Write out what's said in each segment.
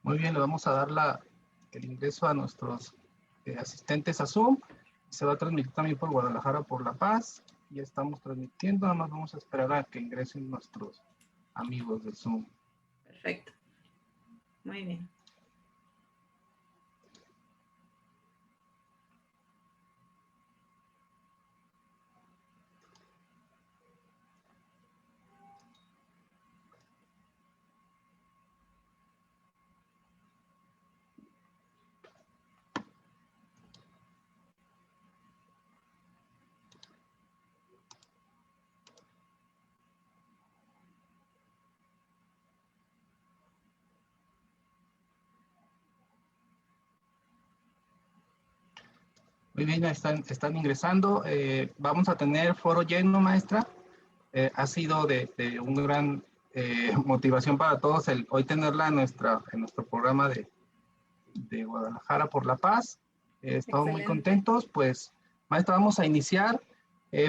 Muy bien, le vamos a dar el ingreso a nuestros asistentes a Zoom. Se va a transmitir también por Guadalajara por La Paz. Ya estamos transmitiendo, nada más vamos a esperar a que ingresen nuestros amigos de Zoom. Perfecto. Muy bien. Muy bien, ya están ingresando. Vamos a tener foro lleno, maestra. Ha sido de un gran motivación para todos el hoy tenerla en nuestro programa de Guadalajara por la Paz. Estamos muy contentos. Pues, maestra, vamos a iniciar.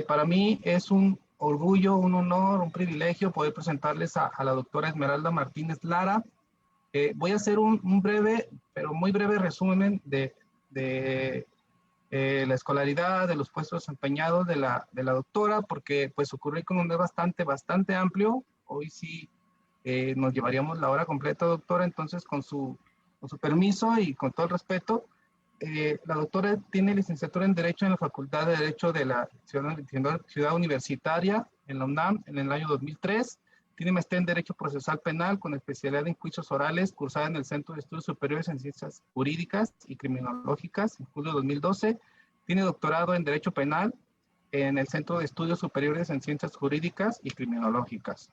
Para mí es un orgullo, un honor, un privilegio poder presentarles a la doctora Esmeralda Martínez Lara. Voy a hacer un breve, pero muy breve resumen de la escolaridad, de los puestos desempeñados de la doctora, porque pues su currículum es bastante amplio. Hoy sí nos llevaríamos la hora completa, doctora, entonces con su permiso y con todo el respeto, la doctora tiene licenciatura en Derecho en la Facultad de Derecho de la Ciudad Universitaria en la UNAM en el año 2003. Tiene maestría en Derecho Procesal Penal con especialidad en juicios orales, cursada en el Centro de Estudios Superiores en Ciencias Jurídicas y Criminológicas en julio de 2012. Tiene doctorado en Derecho Penal en el Centro de Estudios Superiores en Ciencias Jurídicas y Criminológicas.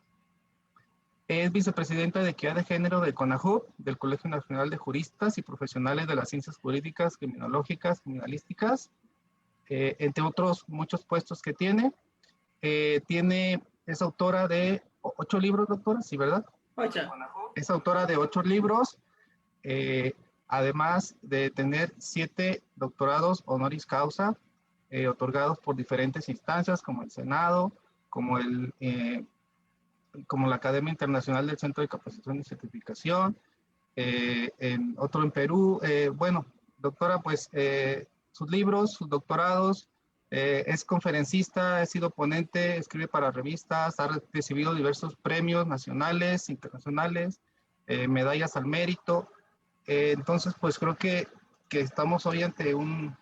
Es vicepresidenta de Equidad de Género de CONAJUP, del Colegio Nacional de Juristas y Profesionales de las Ciencias Jurídicas, Criminológicas, Criminalísticas, entre otros muchos puestos que tiene. Es autora de 8 libros, doctora, ¿sí, verdad? 8. Es autora de 8 libros, además de tener 7 doctorados honoris causa, otorgados por diferentes instancias, como el Senado, como la Academia Internacional del Centro de Capacitación y Certificación, otro en Perú. Bueno, doctora, pues sus libros, sus doctorados, es conferencista, ha sido ponente, escribe para revistas, ha recibido diversos premios nacionales, internacionales, medallas al mérito. Entonces, pues creo que estamos hoy ante un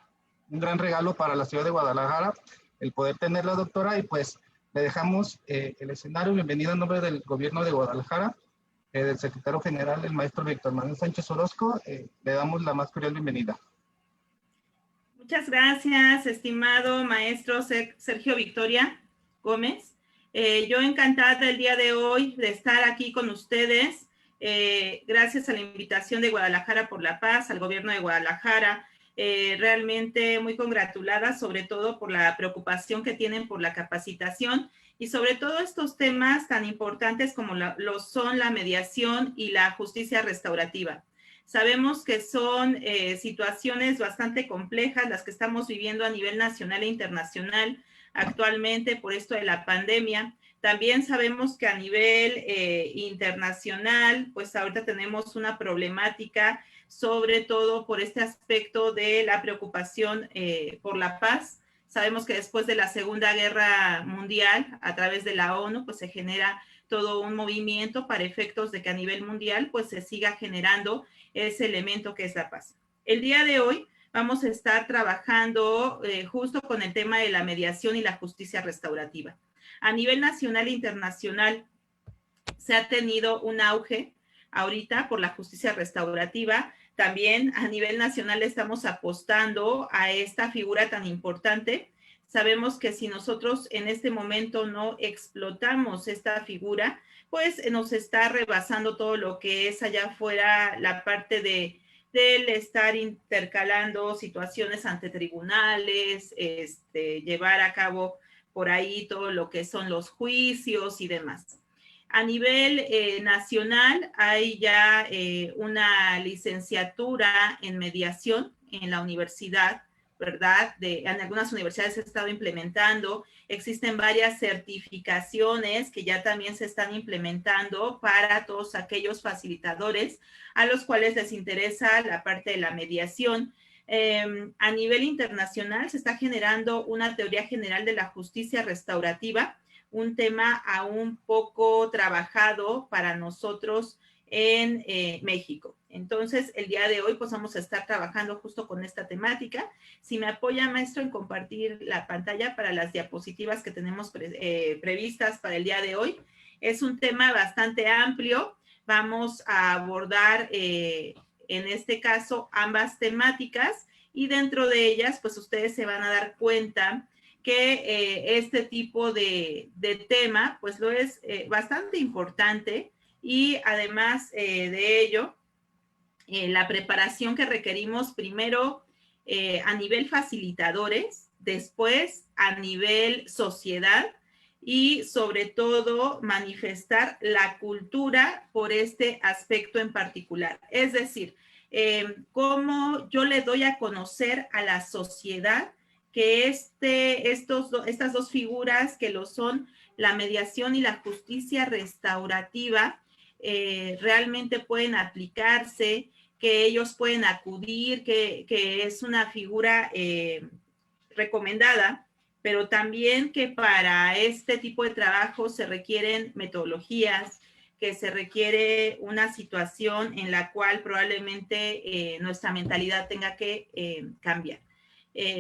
gran regalo para la ciudad de Guadalajara, el poder tenerla, doctora, y pues le dejamos el escenario. Bienvenida en nombre del gobierno de Guadalajara, del secretario general, el maestro Víctor Manuel Sánchez Orozco. Le damos la más cordial bienvenida. Muchas gracias, estimado maestro Sergio Victoria Gómez. Yo encantada el día de hoy de estar aquí con ustedes. Gracias a la invitación de Guadalajara por la Paz, al gobierno de Guadalajara. Realmente muy congratulada, sobre todo por la preocupación que tienen por la capacitación y sobre todo estos temas tan importantes como lo son la mediación y la justicia restaurativa. Sabemos que son situaciones bastante complejas las que estamos viviendo a nivel nacional e internacional actualmente por esto de la pandemia. También sabemos que a nivel internacional, pues ahorita tenemos una problemática, sobre todo por este aspecto de la preocupación por la paz. Sabemos que después de la Segunda Guerra Mundial, a través de la ONU, pues se genera todo un movimiento para efectos de que a nivel mundial, pues se siga generando ese elemento que es la paz. El día de hoy vamos a estar trabajando justo con el tema de la mediación y la justicia restaurativa. A nivel nacional e internacional se ha tenido un auge ahorita por la justicia restaurativa. También a nivel nacional estamos apostando a esta figura tan importante. Sabemos que si nosotros en este momento no explotamos esta figura, pues nos está rebasando todo lo que es allá afuera la parte del estar intercalando situaciones ante tribunales, llevar a cabo por ahí todo lo que son los juicios y demás. A nivel nacional hay ya una licenciatura en mediación en la Universidad ¿verdad? En algunas universidades se ha estado implementando. Existen varias certificaciones que ya también se están implementando para todos aquellos facilitadores a los cuales les interesa la parte de la mediación. A nivel internacional se está generando una teoría general de la justicia restaurativa, un tema aún poco trabajado para nosotros en México. Entonces, el día de hoy pues vamos a estar trabajando justo con esta temática. Si me apoya, maestro, en compartir la pantalla para las diapositivas que tenemos previstas para el día de hoy. Es un tema bastante amplio. Vamos a abordar, en este caso, ambas temáticas y dentro de ellas, pues ustedes se van a dar cuenta que este tipo de tema, pues lo es bastante importante y además de ello, la preparación que requerimos primero a nivel facilitadores, después a nivel sociedad y sobre todo manifestar la cultura por este aspecto en particular. Es decir, cómo yo le doy a conocer a la sociedad que estas dos figuras que lo son la mediación y la justicia restaurativa realmente pueden aplicarse, que ellos pueden acudir, que es una figura recomendada, pero también que para este tipo de trabajo se requieren metodologías, que se requiere una situación en la cual probablemente nuestra mentalidad tenga que cambiar.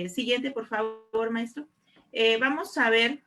Siguiente, por favor, maestro. Vamos a ver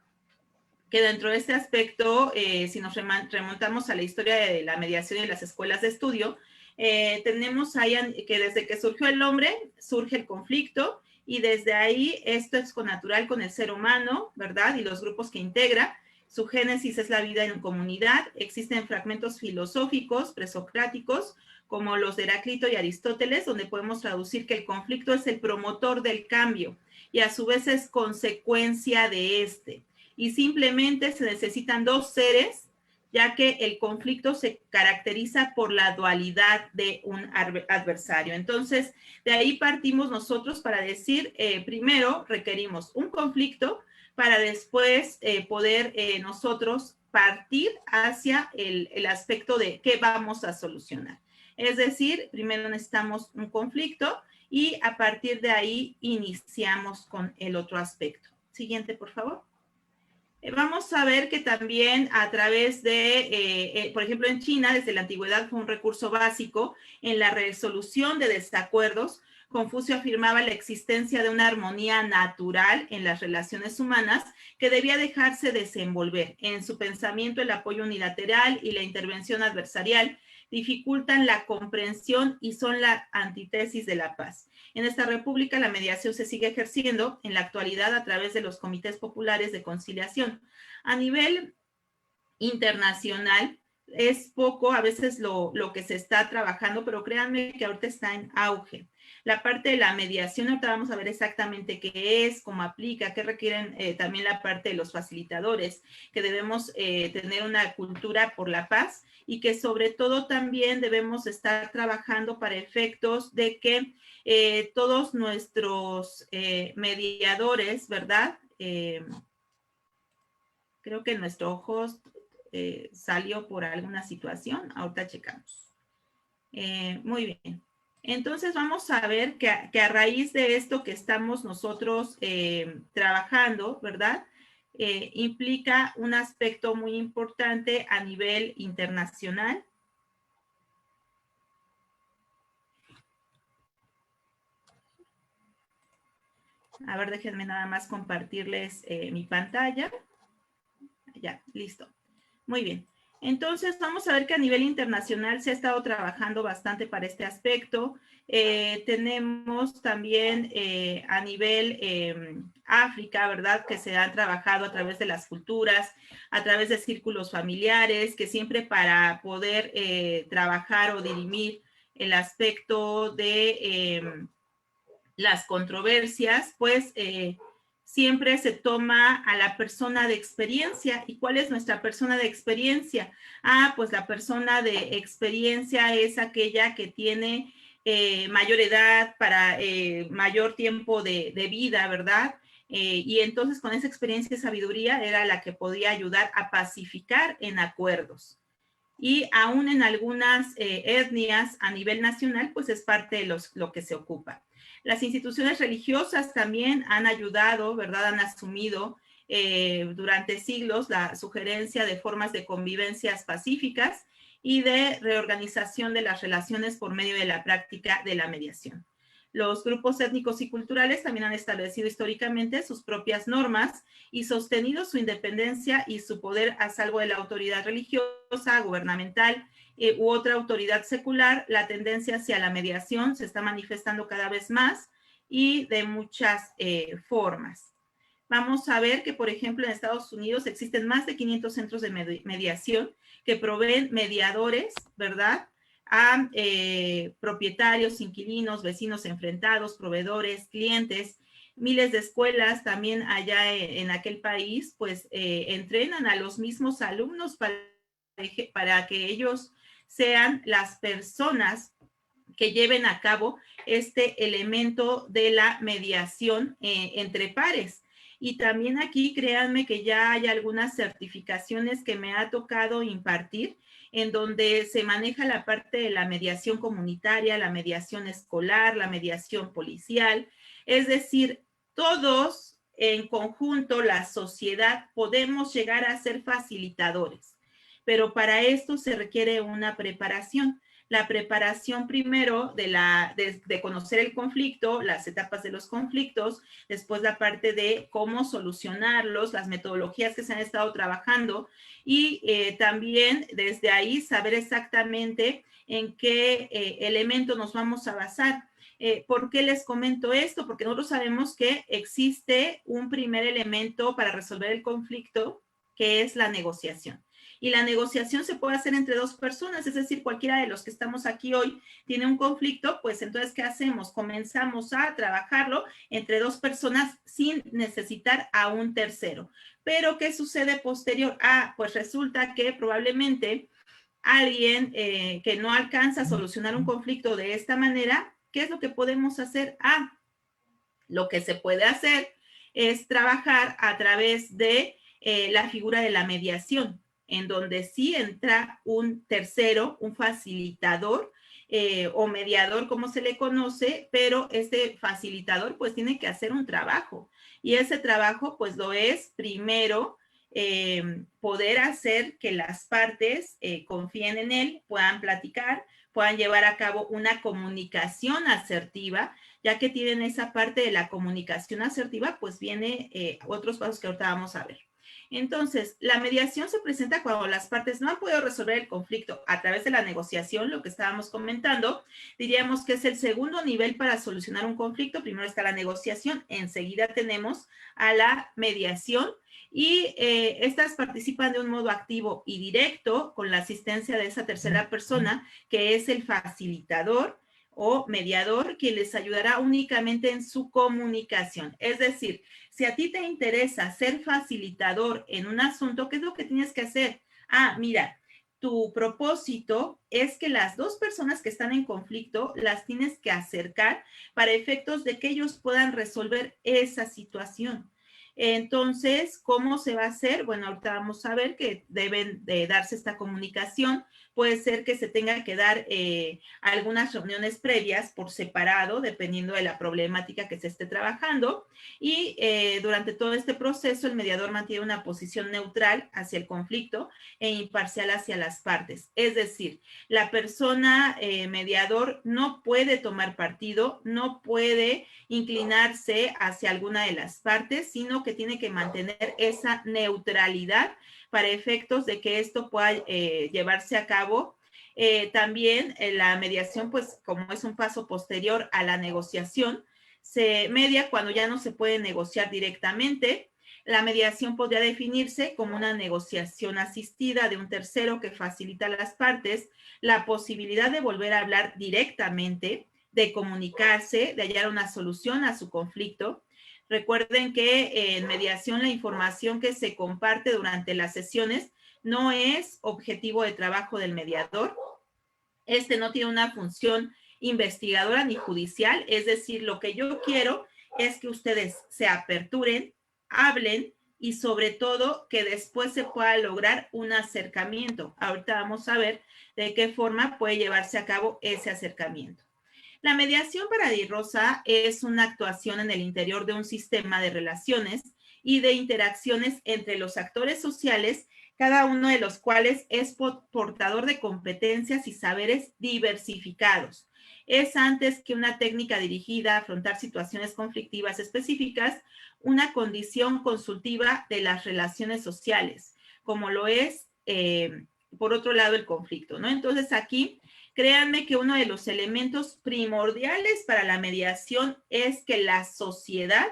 que dentro de este aspecto, si nos remontamos a la historia de la mediación en las escuelas de estudio, tenemos ahí que desde que surgió el hombre, surge el conflicto, y desde ahí esto es connatural con el ser humano, ¿verdad? Y los grupos que integra. Su génesis es la vida en comunidad. Existen fragmentos filosóficos presocráticos, como los de Heráclito y Aristóteles, donde podemos traducir que el conflicto es el promotor del cambio y a su vez es consecuencia de este. Y simplemente se necesitan dos seres, ya que el conflicto se caracteriza por la dualidad de un adversario. Entonces, de ahí partimos nosotros para decir, primero requerimos un conflicto para después poder nosotros partir hacia el aspecto de qué vamos a solucionar. Es decir, primero necesitamos un conflicto y a partir de ahí iniciamos con el otro aspecto. Siguiente, por favor. Vamos a ver que también a través de, por ejemplo, en China, desde la antigüedad fue un recurso básico en la resolución de desacuerdos. Confucio afirmaba la existencia de una armonía natural en las relaciones humanas que debía dejarse desenvolver. En su pensamiento, el apoyo unilateral y la intervención adversarial dificultan la comprensión y son la antítesis de la paz. En esta república la mediación se sigue ejerciendo en la actualidad a través de los comités populares de conciliación. A nivel internacional es poco a veces lo que se está trabajando, pero créanme que ahorita está en auge. La parte de la mediación, ahorita vamos a ver exactamente qué es, cómo aplica, qué requieren también la parte de los facilitadores, que debemos tener una cultura por la paz y que sobre todo también debemos estar trabajando para efectos de que todos nuestros mediadores, ¿verdad? Creo que nuestro host salió por alguna situación, ahorita checamos. Muy bien. Entonces vamos a ver que a raíz de esto que estamos nosotros trabajando, ¿verdad? Implica un aspecto muy importante a nivel internacional. A ver, déjenme nada más compartirles mi pantalla. Ya, listo. Muy bien. Entonces, vamos a ver que a nivel internacional se ha estado trabajando bastante para este aspecto. Tenemos también a nivel África, ¿verdad? Que se han trabajado a través de las culturas, a través de círculos familiares, que siempre para poder trabajar o dirimir el aspecto de las controversias, pues siempre se toma a la persona de experiencia. ¿Y cuál es nuestra persona de experiencia? Pues la persona de experiencia es aquella que tiene mayor edad, para mayor tiempo de vida, ¿verdad? Y entonces con esa experiencia y sabiduría era la que podía ayudar a pacificar en acuerdos. Y aún en algunas etnias a nivel nacional, pues es parte de lo que se ocupa. Las instituciones religiosas también han ayudado, ¿verdad? Han asumido durante siglos la sugerencia de formas de convivencias pacíficas y de reorganización de las relaciones por medio de la práctica de la mediación. Los grupos étnicos y culturales también han establecido históricamente sus propias normas y sostenido su independencia y su poder a salvo de la autoridad religiosa, gubernamental u otra autoridad secular. La tendencia hacia la mediación se está manifestando cada vez más y de muchas formas. Vamos a ver que, por ejemplo, en Estados Unidos existen más de 500 centros de mediación que proveen mediadores, ¿verdad?, a propietarios, inquilinos, vecinos enfrentados, proveedores, clientes. Miles de escuelas también allá en aquel país, pues entrenan a los mismos alumnos para que ellos sean las personas que lleven a cabo este elemento de la mediación entre pares. Y también aquí, créanme que ya hay algunas certificaciones que me ha tocado impartir, en donde se maneja la parte de la mediación comunitaria, la mediación escolar, la mediación policial. Es decir, todos en conjunto, la sociedad, podemos llegar a ser facilitadores. Pero para esto se requiere una preparación. La preparación primero de conocer el conflicto, las etapas de los conflictos, después la parte de cómo solucionarlos, las metodologías que se han estado trabajando y también desde ahí saber exactamente en qué elemento nos vamos a basar. ¿Por qué les comento esto? Porque nosotros sabemos que existe un primer elemento para resolver el conflicto, que es la negociación. Y la negociación se puede hacer entre dos personas, es decir, cualquiera de los que estamos aquí hoy tiene un conflicto, pues entonces, ¿qué hacemos? Comenzamos a trabajarlo entre dos personas sin necesitar a un tercero. Pero, ¿qué sucede posterior? Pues resulta que probablemente alguien que no alcanza a solucionar un conflicto de esta manera, ¿qué es lo que podemos hacer? Lo que se puede hacer es trabajar a través de la figura de la mediación, en donde sí entra un tercero, un facilitador o mediador, como se le conoce, pero este facilitador pues tiene que hacer un trabajo y ese trabajo pues lo es primero poder hacer que las partes confíen en él, puedan platicar, puedan llevar a cabo una comunicación asertiva, ya que tienen esa parte de la comunicación asertiva, pues viene otros pasos que ahorita vamos a ver. Entonces, la mediación se presenta cuando las partes no han podido resolver el conflicto a través de la negociación, lo que estábamos comentando. Diríamos que es el segundo nivel para solucionar un conflicto. Primero está la negociación, enseguida tenemos a la mediación y estas participan de un modo activo y directo con la asistencia de esa tercera persona que es el facilitador o mediador, quien les ayudará únicamente en su comunicación. Es decir, si a ti te interesa ser facilitador en un asunto, ¿qué es lo que tienes que hacer? Mira, tu propósito es que las dos personas que están en conflicto las tienes que acercar para efectos de que ellos puedan resolver esa situación. Entonces, ¿cómo se va a hacer? Bueno, ahorita vamos a ver que deben de darse esta comunicación. Puede ser que se tenga que dar algunas reuniones previas por separado, dependiendo de la problemática que se esté trabajando. Y durante todo este proceso, el mediador mantiene una posición neutral hacia el conflicto e imparcial hacia las partes. Es decir, la persona mediador no puede tomar partido, no puede inclinarse hacia alguna de las partes, sino que tiene que mantener esa neutralidad para efectos de que esto pueda llevarse a cabo. También la mediación, pues como es un paso posterior a la negociación, se media cuando ya no se puede negociar directamente. La mediación podría definirse como una negociación asistida de un tercero que facilita a las partes la posibilidad de volver a hablar directamente, de comunicarse, de hallar una solución a su conflicto. Recuerden que en mediación la información que se comparte durante las sesiones no es objetivo de trabajo del mediador. Este no tiene una función investigadora ni judicial, es decir, lo que yo quiero es que ustedes se aperturen, hablen y sobre todo que después se pueda lograr un acercamiento. Ahorita vamos a ver de qué forma puede llevarse a cabo ese acercamiento. La mediación para Di Rosa es una actuación en el interior de un sistema de relaciones y de interacciones entre los actores sociales, cada uno de los cuales es portador de competencias y saberes diversificados. Es antes que una técnica dirigida a afrontar situaciones conflictivas específicas, una condición consultiva de las relaciones sociales, como lo es, por otro lado, el conflicto, ¿no? Entonces, aquí, créanme que uno de los elementos primordiales para la mediación es que la sociedad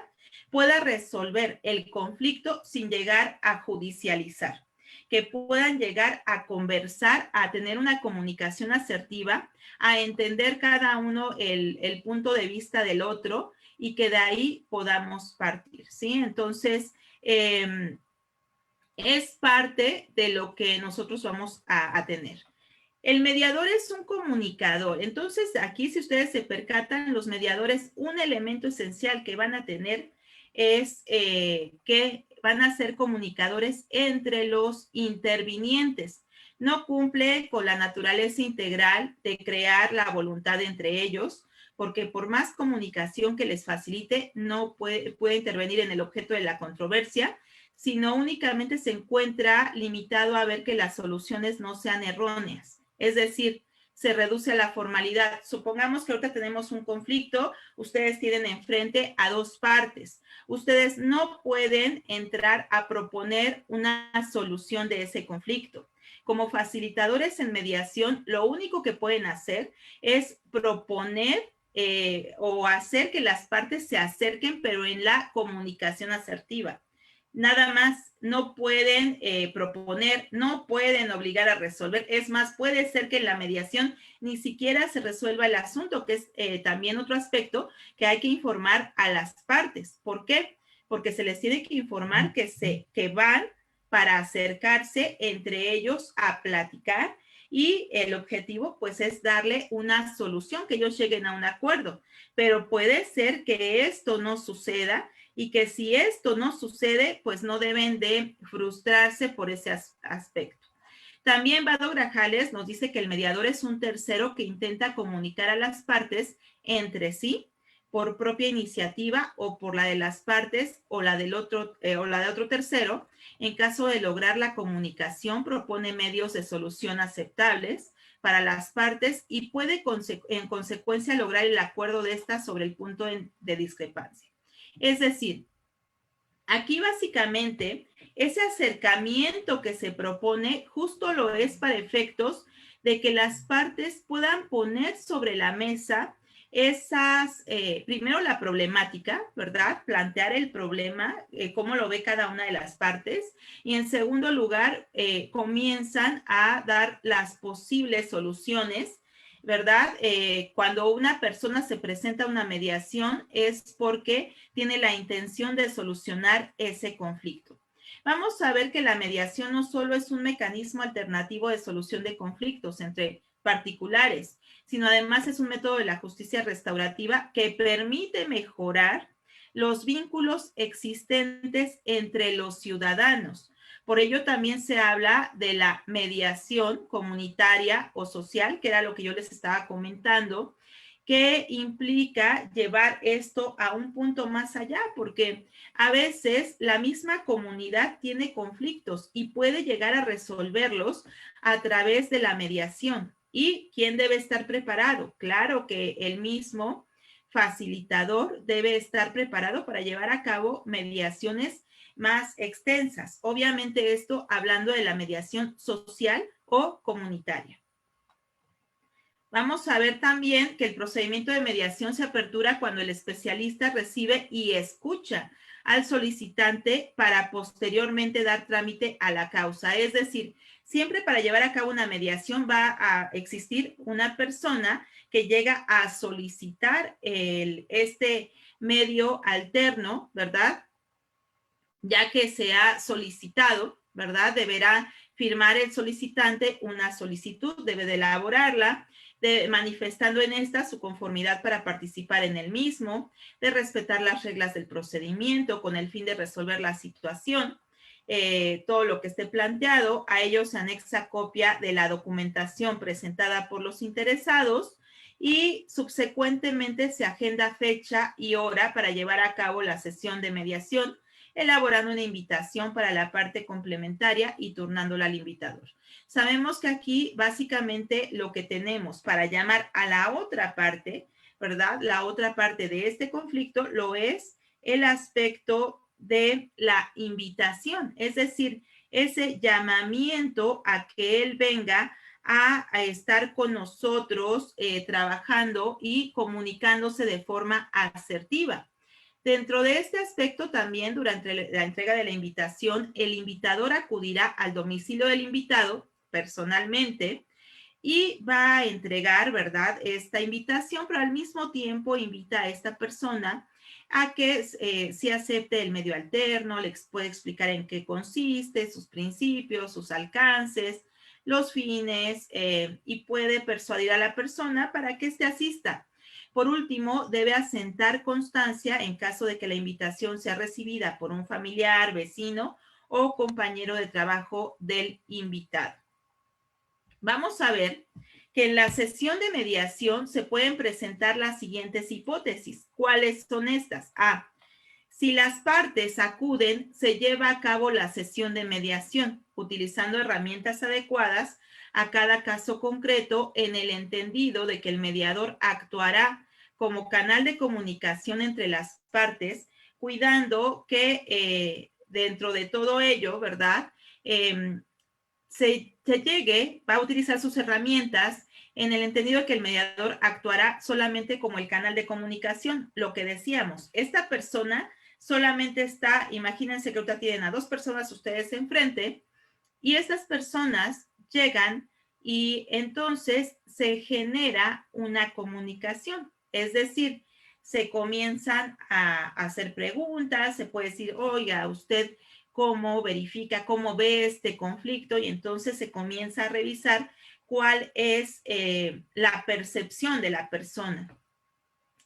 pueda resolver el conflicto sin llegar a judicializar, que puedan llegar a conversar, a tener una comunicación asertiva, a entender cada uno el punto de vista del otro y que de ahí podamos partir, ¿sí? Entonces, es parte de lo que nosotros vamos a tener. El mediador es un comunicador. Entonces, aquí, si ustedes se percatan, los mediadores, un elemento esencial que van a tener es que van a ser comunicadores entre los intervinientes. No cumple con la naturaleza integral de crear la voluntad entre ellos, porque por más comunicación que les facilite, no puede intervenir en el objeto de la controversia, sino únicamente se encuentra limitado a ver que las soluciones no sean erróneas. Es decir, se reduce a la formalidad. Supongamos que ahorita tenemos un conflicto, ustedes tienen enfrente a dos partes. Ustedes no pueden entrar a proponer una solución de ese conflicto. Como facilitadores en mediación, lo único que pueden hacer es proponer o hacer que las partes se acerquen, pero en la comunicación asertiva. Nada más, no pueden proponer, no pueden obligar a resolver. Es más, puede ser que en la mediación ni siquiera se resuelva el asunto, que es también otro aspecto que hay que informar a las partes. ¿Por qué? Porque se les tiene que informar que van para acercarse entre ellos a platicar y el objetivo pues es darle una solución, que ellos lleguen a un acuerdo. Pero puede ser que esto no suceda y que si esto no sucede, pues no deben de frustrarse por ese aspecto. También Vado Grajales nos dice que el mediador es un tercero que intenta comunicar a las partes entre sí por propia iniciativa o por la de las partes o la del otro o la de otro tercero. En caso de lograr la comunicación, propone medios de solución aceptables para las partes y puede en consecuencia lograr el acuerdo de estas sobre el punto de discrepancia. Es decir, aquí básicamente ese acercamiento que se propone justo lo es para efectos de que las partes puedan poner sobre la mesa esas, primero la problemática, ¿verdad? Plantear el problema, cómo lo ve cada una de las partes, y en segundo lugar, comienzan a dar las posibles soluciones, ¿verdad? Cuando una persona se presenta a una mediación es porque tiene la intención de solucionar ese conflicto. Vamos a ver que la mediación no solo es un mecanismo alternativo de solución de conflictos entre particulares, sino además es un método de la justicia restaurativa que permite mejorar los vínculos existentes entre los ciudadanos. Por ello también se habla de la mediación comunitaria o social, que era lo que yo les estaba comentando, que implica llevar esto a un punto más allá, porque a veces la misma comunidad tiene conflictos y puede llegar a resolverlos a través de la mediación. ¿Y quién debe estar preparado? Claro que el mismo facilitador debe estar preparado para llevar a cabo mediaciones más extensas. Obviamente esto hablando de la mediación social o comunitaria. Vamos a ver también que el procedimiento de mediación se apertura cuando el especialista recibe y escucha al solicitante para posteriormente dar trámite a la causa. Es decir, siempre para llevar a cabo una mediación va a existir una persona que llega a solicitar este medio alterno, ¿verdad? Ya que se ha solicitado, ¿verdad? Deberá firmar el solicitante una solicitud, debe de elaborarla, manifestando en esta su conformidad para participar en el mismo, de respetar las reglas del procedimiento con el fin de resolver la situación, todo lo que esté planteado. A ello se anexa copia de la documentación presentada por los interesados y subsecuentemente se agenda fecha y hora para llevar a cabo la sesión de mediación, elaborando una invitación para la parte complementaria y turnándola al invitador. Sabemos que aquí básicamente lo que tenemos para llamar a la otra parte, ¿verdad? La otra parte de este conflicto lo es el aspecto de la invitación, es decir, ese llamamiento a que él venga a estar con nosotros trabajando y comunicándose de forma asertiva. Dentro de este aspecto también, durante la entrega de la invitación, el invitador acudirá al domicilio del invitado personalmente y va a entregar, ¿verdad?, esta invitación, pero al mismo tiempo invita a esta persona a que si acepte el medio alterno, le puede explicar en qué consiste, sus principios, sus alcances, los fines, y puede persuadir a la persona para que éste asista. Por último, debe asentar constancia en caso de que la invitación sea recibida por un familiar, vecino o compañero de trabajo del invitado. Vamos a ver que en la sesión de mediación se pueden presentar las siguientes hipótesis. ¿Cuáles son estas? A. Si las partes acuden, se lleva a cabo la sesión de mediación, utilizando herramientas adecuadas a cada caso concreto, en el entendido de que el mediador actuará como canal de comunicación entre las partes, cuidando que dentro de todo ello, ¿verdad?, se llegue, va a utilizar sus herramientas en el entendido de que el mediador actuará solamente como el canal de comunicación. Lo que decíamos, esta persona solamente está, imagínense que ahorita tienen a dos personas ustedes enfrente y estas personas llegan y entonces se genera una comunicación. Es decir, se comienzan a hacer preguntas, se puede decir, oiga, usted cómo verifica, cómo ve este conflicto, y entonces se comienza a revisar cuál es la percepción de la persona.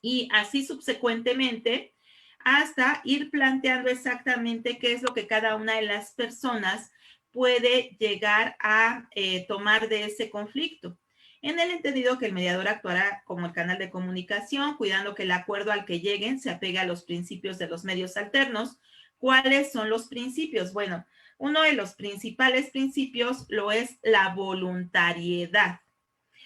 Y así subsecuentemente, hasta ir planteando exactamente qué es lo que cada una de las personas puede llegar a tomar de ese conflicto. En el entendido que el mediador actuará como el canal de comunicación, cuidando que el acuerdo al que lleguen se apegue a los principios de los medios alternos. ¿Cuáles son los principios? Bueno, uno de los principales principios lo es la voluntariedad.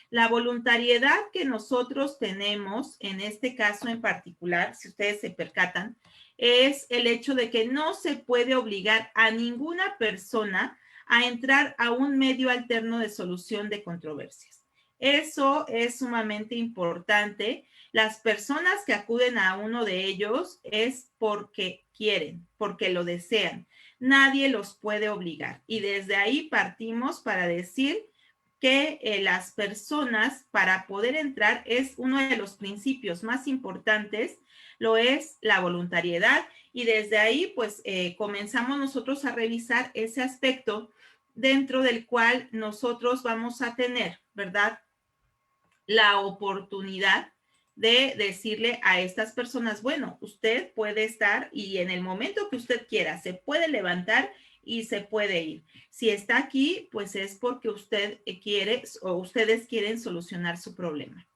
La voluntariedad que nosotros tenemos, en este caso en particular, si ustedes se percatan, es el hecho de que no se puede obligar a ninguna persona a entrar a un medio alterno de solución de controversias. Eso es sumamente importante. Las personas que acuden a uno de ellos es porque quieren, porque lo desean. Nadie los puede obligar. Y desde ahí partimos para decir que las personas, para poder entrar, es uno de los principios más importantes, lo es la voluntariedad, y desde ahí pues comenzamos nosotros a revisar ese aspecto dentro del cual nosotros vamos a tener, ¿verdad?, la oportunidad de decirle a estas personas, bueno, usted puede estar y en el momento que usted quiera, se puede levantar y se puede ir. Si está aquí, pues es porque usted quiere o ustedes quieren solucionar su problema.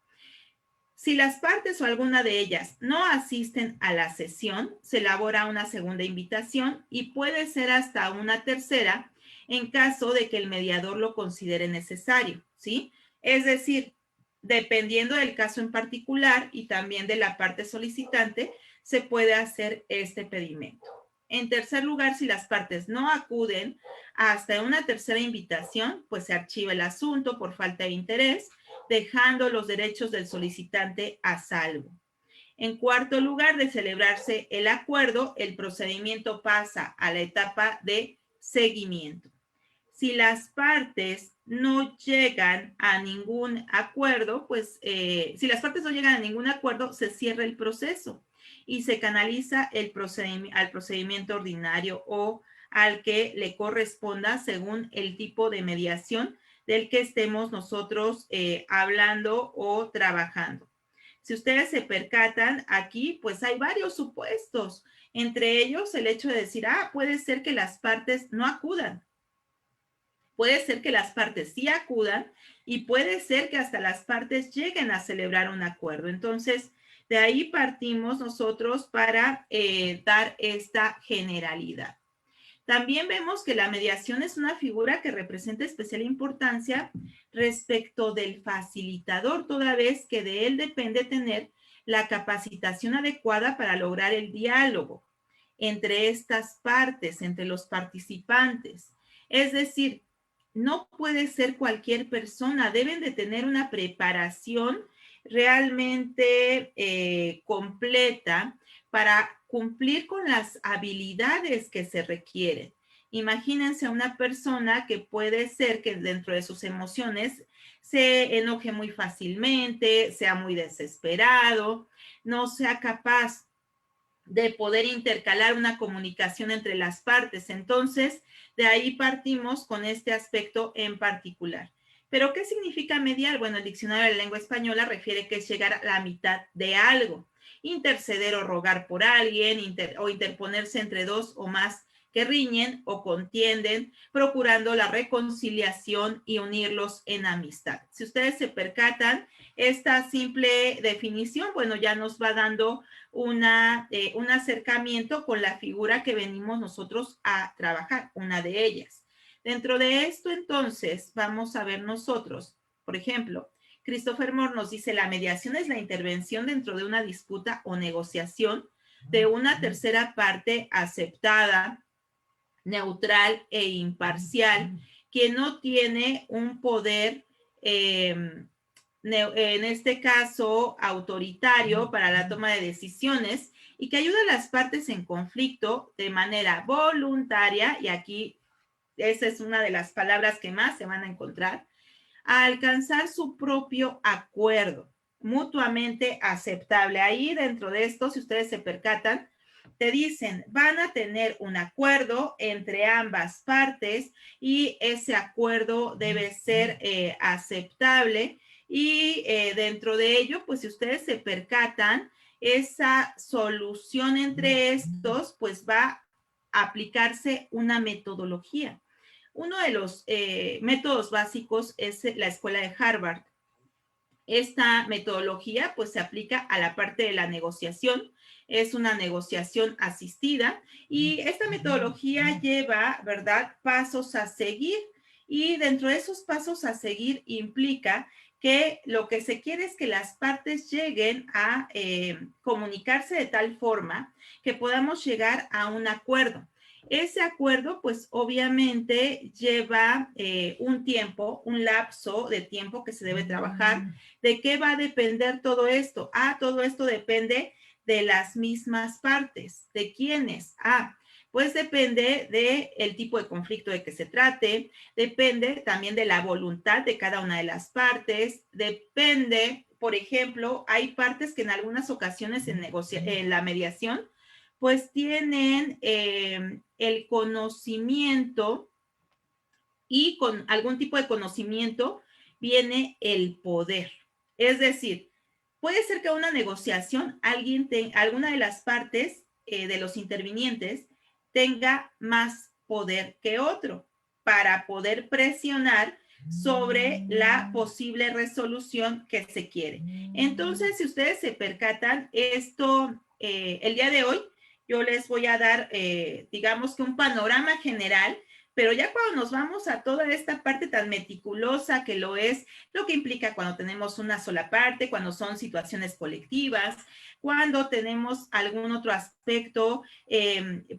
Si las partes o alguna de ellas no asisten a la sesión, se elabora una segunda invitación y puede ser hasta una tercera en caso de que el mediador lo considere necesario, ¿sí? Es decir, dependiendo del caso en particular y también de la parte solicitante, se puede hacer este pedimento. En tercer lugar, si las partes no acuden hasta una tercera invitación, pues se archiva el asunto por falta de interés, dejando los derechos del solicitante a salvo. En cuarto lugar, de celebrarse el acuerdo, el procedimiento pasa a la etapa de seguimiento. Si las partes no llegan a ningún acuerdo, pues si las partes no llegan a ningún acuerdo, se cierra el proceso y se canaliza al procedimiento ordinario o al que le corresponda según el tipo de mediación del que estemos nosotros hablando o trabajando. Si ustedes se percatan, aquí pues hay varios supuestos, entre ellos el hecho de decir, puede ser que las partes no acudan, puede ser que las partes sí acudan y puede ser que hasta las partes lleguen a celebrar un acuerdo. Entonces, de ahí partimos nosotros para dar esta generalidad. También vemos que la mediación es una figura que representa especial importancia respecto del facilitador, toda vez que de él depende tener la capacitación adecuada para lograr el diálogo entre estas partes, entre los participantes. Es decir, no puede ser cualquier persona, deben de tener una preparación realmente completa para cumplir con las habilidades que se requieren. Imagínense a una persona que puede ser que dentro de sus emociones se enoje muy fácilmente, sea muy desesperado, no sea capaz de poder intercalar una comunicación entre las partes. Entonces, de ahí partimos con este aspecto en particular. ¿Pero qué significa mediar? Bueno, el diccionario de la lengua española refiere que es llegar a la mitad de algo, interceder o rogar por alguien, o interponerse entre dos o más que riñen o contienden, procurando la reconciliación y unirlos en amistad. Si ustedes se percatan, esta simple definición, bueno, ya nos va dando un acercamiento con la figura que venimos nosotros a trabajar, una de ellas. Dentro de esto, entonces, vamos a ver nosotros, por ejemplo, Christopher Moore nos dice, la mediación es la intervención dentro de una disputa o negociación de una tercera parte aceptada, neutral e imparcial, que no tiene un poder, en este caso, autoritario para la toma de decisiones y que ayuda a las partes en conflicto de manera voluntaria, y aquí esa es una de las palabras que más se van a encontrar, a alcanzar su propio acuerdo mutuamente aceptable. Ahí dentro de esto, si ustedes se percatan, te dicen, van a tener un acuerdo entre ambas partes y ese acuerdo debe ser aceptable y dentro de ello, pues si ustedes se percatan, esa solución entre estos, pues va a aplicarse una metodología. Uno de los métodos básicos es la escuela de Harvard. Esta metodología pues se aplica a la parte de la negociación, es una negociación asistida y esta metodología lleva, ¿verdad?, pasos a seguir y dentro de esos pasos a seguir implica que lo que se quiere es que las partes lleguen a comunicarse de tal forma que podamos llegar a un acuerdo. Ese acuerdo, pues obviamente lleva un tiempo, un lapso de tiempo que se debe trabajar. ¿De qué va a depender todo esto? Todo esto depende de las mismas partes. ¿De quiénes? Pues depende del tipo de conflicto de que se trate, depende también de la voluntad de cada una de las partes, depende, por ejemplo, hay partes que en algunas ocasiones en la mediación, pues tienen el conocimiento y con algún tipo de conocimiento viene el poder. Es decir, puede ser que una negociación alguna de las partes de los intervinientes tenga más poder que otro para poder presionar sobre la posible resolución que se quiere. Entonces, si ustedes se percatan, esto el día de hoy yo les voy a dar, digamos que un panorama general, pero ya cuando nos vamos a toda esta parte tan meticulosa que lo es, lo que implica cuando tenemos una sola parte, cuando son situaciones colectivas, cuando tenemos algún otro aspecto,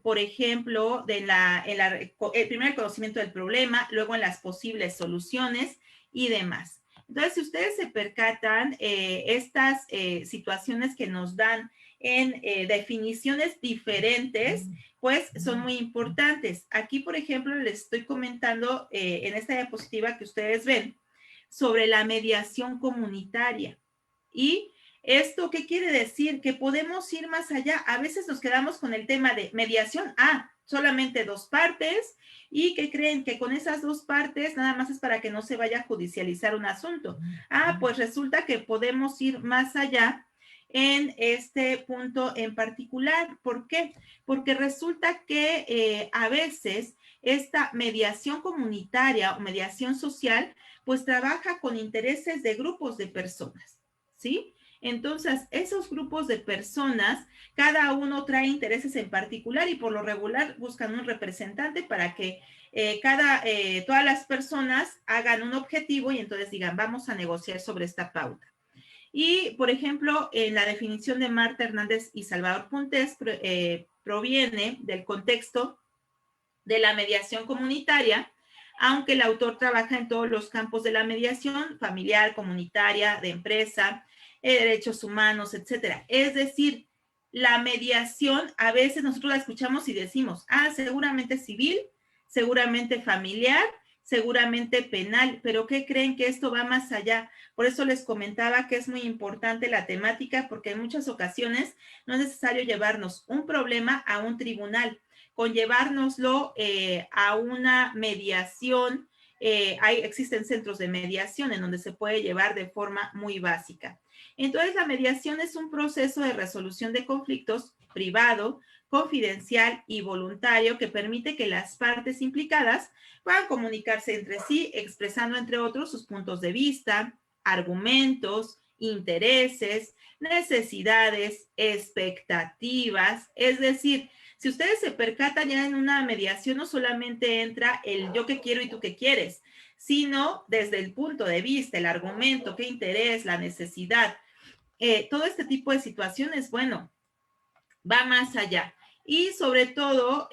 por ejemplo, primero el conocimiento del problema, luego en las posibles soluciones y demás. Entonces, si ustedes se percatan, estas situaciones que nos dan en definiciones diferentes, pues son muy importantes. Aquí, por ejemplo, les estoy comentando en esta diapositiva que ustedes ven sobre la mediación comunitaria. ¿Y esto qué quiere decir? Que podemos ir más allá. A veces nos quedamos con el tema de mediación. solamente 2 partes y que creen que con esas 2 partes nada más es para que no se vaya a judicializar un asunto. Pues resulta que podemos ir más allá en este punto en particular. ¿Por qué? Porque resulta que a veces esta mediación comunitaria o mediación social pues trabaja con intereses de grupos de personas, ¿sí? Entonces, esos grupos de personas, cada uno trae intereses en particular y por lo regular buscan un representante para que todas las personas hagan un objetivo y entonces digan, vamos a negociar sobre esta pauta. Y, por ejemplo, en la definición de Marta Hernández y Salvador Puntés proviene del contexto de la mediación comunitaria, aunque el autor trabaja en todos los campos de la mediación, familiar, comunitaria, de empresa, derechos humanos, etcétera. Es decir, la mediación a veces nosotros la escuchamos y decimos, seguramente civil, seguramente familiar, seguramente penal, pero ¿qué creen? Que esto va más allá. Por eso les comentaba que es muy importante la temática, porque en muchas ocasiones no es necesario llevarnos un problema a un tribunal, con llevárnoslo a una mediación. Existen centros de mediación en donde se puede llevar de forma muy básica. Entonces, la mediación es un proceso de resolución de conflictos privado, confidencial y voluntario que permite que las partes implicadas puedan comunicarse entre sí, expresando, entre otros, sus puntos de vista, argumentos, intereses, necesidades, expectativas. Es decir, si ustedes se percatan ya en una mediación, no solamente entra el yo que quiero y tú que quieres, sino desde el punto de vista, el argumento, qué interés, la necesidad, todo este tipo de situaciones, bueno, va más allá. Y sobre todo,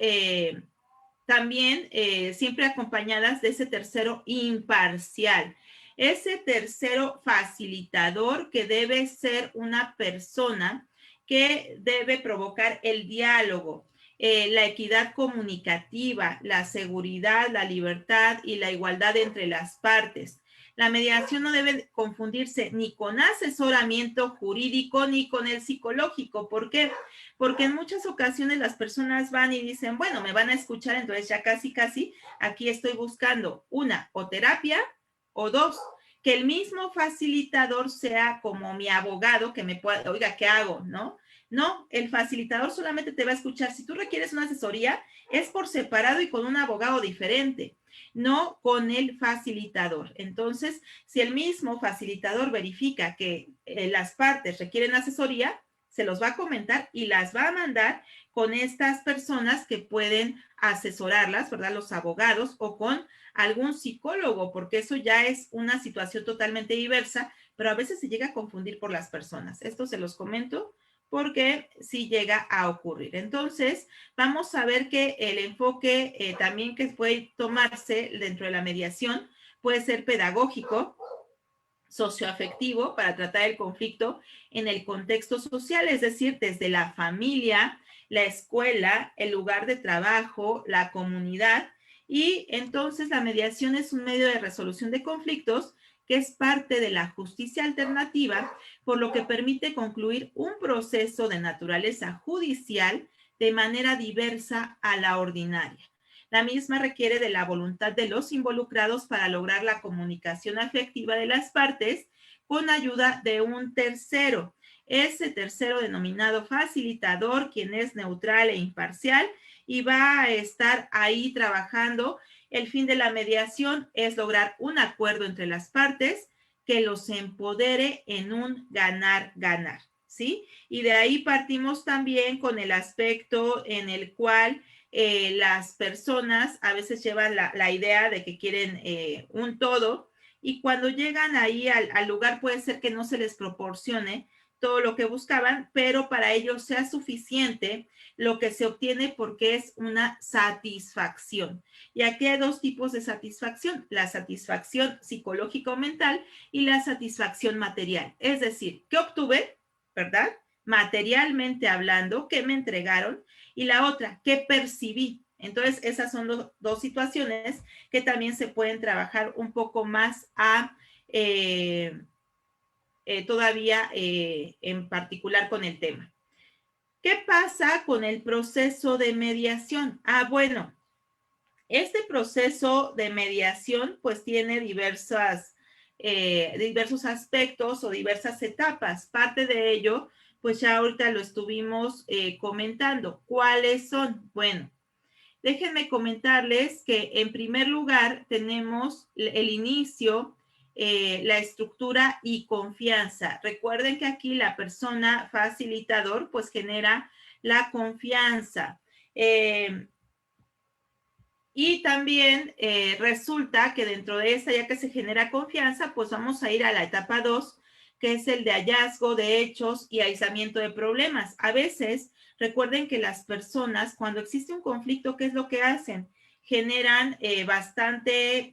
también siempre acompañadas de ese tercero imparcial, ese tercero facilitador que debe ser una persona que debe provocar el diálogo, la equidad comunicativa, la seguridad, la libertad y la igualdad entre las partes. La mediación no debe confundirse ni con asesoramiento jurídico ni con el psicológico. ¿Por qué? Porque en muchas ocasiones las personas van y dicen, bueno, me van a escuchar, entonces ya casi, aquí estoy buscando una, o terapia, o dos, que el mismo facilitador sea como mi abogado, que me pueda, oiga, ¿qué hago? ¿No? No, el facilitador solamente te va a escuchar. Si tú requieres una asesoría, es por separado y con un abogado diferente, no con el facilitador. Entonces, si el mismo facilitador verifica que las partes requieren asesoría, se los va a comentar y las va a mandar con estas personas que pueden asesorarlas, ¿verdad? Los abogados o con algún psicólogo, porque eso ya es una situación totalmente diversa, pero a veces se llega a confundir por las personas. Esto se los comento porque sí llega a ocurrir. Entonces, vamos a ver que el enfoque también que puede tomarse dentro de la mediación puede ser pedagógico, socioafectivo, para tratar el conflicto en el contexto social, es decir, desde la familia, la escuela, el lugar de trabajo, la comunidad. Y entonces la mediación es un medio de resolución de conflictos que es parte de la justicia alternativa, por lo que permite concluir un proceso de naturaleza judicial de manera diversa a la ordinaria. La misma requiere de la voluntad de los involucrados para lograr la comunicación afectiva de las partes con ayuda de un tercero. Ese tercero denominado facilitador, quien es neutral e imparcial y va a estar ahí trabajando. El fin de la mediación es lograr un acuerdo entre las partes que los empodere en un ganar-ganar, ¿sí? Y de ahí partimos también con el aspecto en el cual las personas a veces llevan la idea de que quieren un todo y cuando llegan ahí al lugar puede ser que no se les proporcione todo lo que buscaban, pero para ellos sea suficiente lo que se obtiene porque es una satisfacción. Y aquí hay dos tipos de satisfacción, la satisfacción psicológica o mental y la satisfacción material. Es decir, ¿qué obtuve? ¿Verdad? Materialmente hablando, ¿qué me entregaron? Y la otra, ¿qué percibí? Entonces, esas son dos situaciones que también se pueden trabajar un poco más todavía en particular con el tema. ¿Qué pasa con el proceso de mediación? Ah, bueno, este proceso de mediación pues tiene diversos aspectos o diversas etapas. Parte de ello pues ya ahorita lo estuvimos comentando. ¿Cuáles son? Bueno, déjenme comentarles que en primer lugar tenemos el inicio, la estructura y confianza. Recuerden que aquí la persona facilitador pues genera la confianza. Y también resulta que dentro de esta, ya que se genera confianza, pues vamos a ir a la etapa 2, que es el de hallazgo de hechos y aislamiento de problemas. A veces, recuerden que las personas, cuando existe un conflicto, ¿qué es lo que hacen? Generan bastante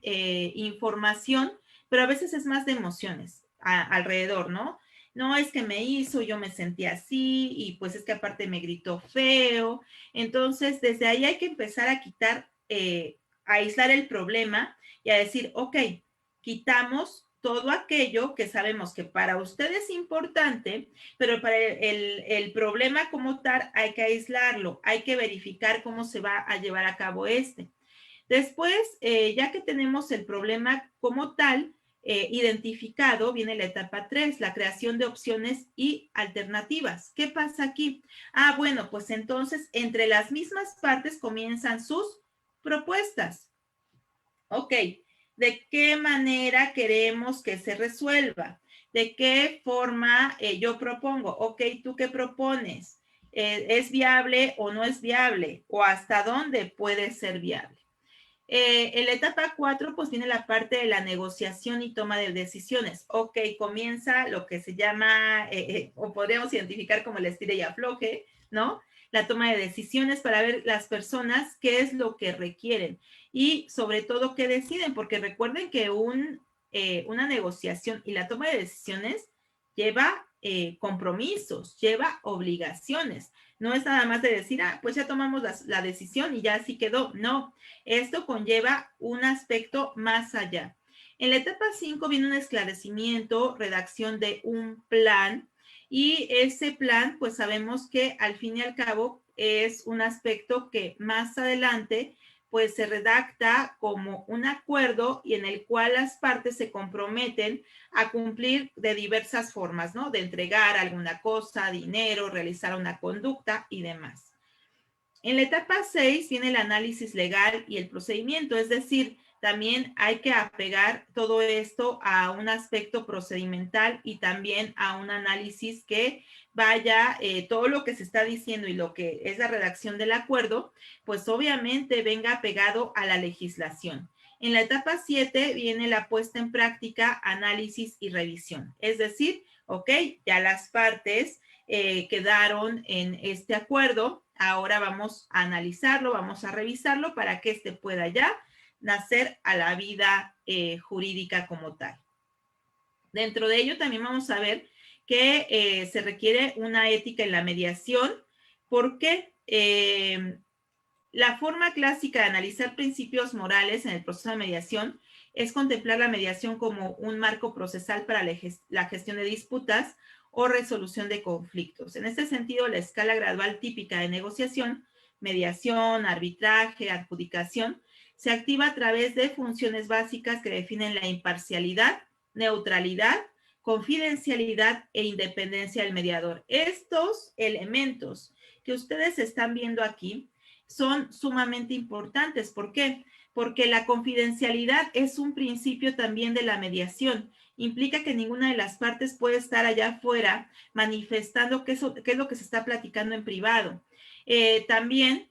información, pero a veces es más de emociones alrededor, ¿no? No, es que me hizo, yo me sentí así, y pues es que aparte me gritó feo. Entonces, desde ahí hay que empezar a quitar, a aislar el problema y a decir, ok, quitamos todo aquello que sabemos que para usted es importante, pero para el problema como tal hay que aislarlo, hay que verificar cómo se va a llevar a cabo este. Después, ya que tenemos el problema como tal, identificado, viene la etapa 3, la creación de opciones y alternativas. ¿Qué pasa aquí? Ah, bueno, pues entonces entre las mismas partes comienzan sus propuestas. Ok, ¿de qué manera queremos que se resuelva? ¿De qué forma yo propongo? Ok, ¿tú qué propones? ¿Es viable o no es viable? ¿O hasta dónde puede ser viable? En la etapa 4, pues viene la parte de la negociación y toma de decisiones. Ok, comienza lo que se llama, o podríamos identificar como el estire y afloje, ¿no? La toma de decisiones para ver las personas qué es lo que requieren y sobre todo qué deciden, porque recuerden que una negociación y la toma de decisiones lleva compromisos, lleva obligaciones. No es nada más de decir, ah, pues ya tomamos la decisión y ya así quedó. No, esto conlleva un aspecto más allá. En la etapa 5 viene un esclarecimiento, redacción de un plan, y ese plan, pues sabemos que al fin y al cabo es un aspecto que más adelante pues se redacta como un acuerdo y en el cual las partes se comprometen a cumplir de diversas formas, ¿no? De entregar alguna cosa, dinero, realizar una conducta y demás. En la etapa 6 viene el análisis legal y el procedimiento, es decir, también hay que apegar todo esto a un aspecto procedimental y también a un análisis que vaya, todo lo que se está diciendo y lo que es la redacción del acuerdo, pues obviamente venga pegado a la legislación. En la etapa 7 viene la puesta en práctica, análisis y revisión. Es decir, ok, ya las partes quedaron en este acuerdo, ahora vamos a analizarlo, vamos a revisarlo para que éste pueda ya nacer a la vida jurídica como tal. Dentro de ello también vamos a ver que se requiere una ética en la mediación, porque la forma clásica de analizar principios morales en el proceso de mediación es contemplar la mediación como un marco procesal para la gestión de disputas o resolución de conflictos. En este sentido, la escala gradual típica de negociación, mediación, arbitraje, adjudicación, se activa a través de funciones básicas que definen la imparcialidad, neutralidad, confidencialidad e independencia del mediador. Estos elementos que ustedes están viendo aquí son sumamente importantes. ¿Por qué? Porque la confidencialidad es un principio también de la mediación. Implica que ninguna de las partes puede estar allá afuera manifestando qué es lo que se está platicando en privado. También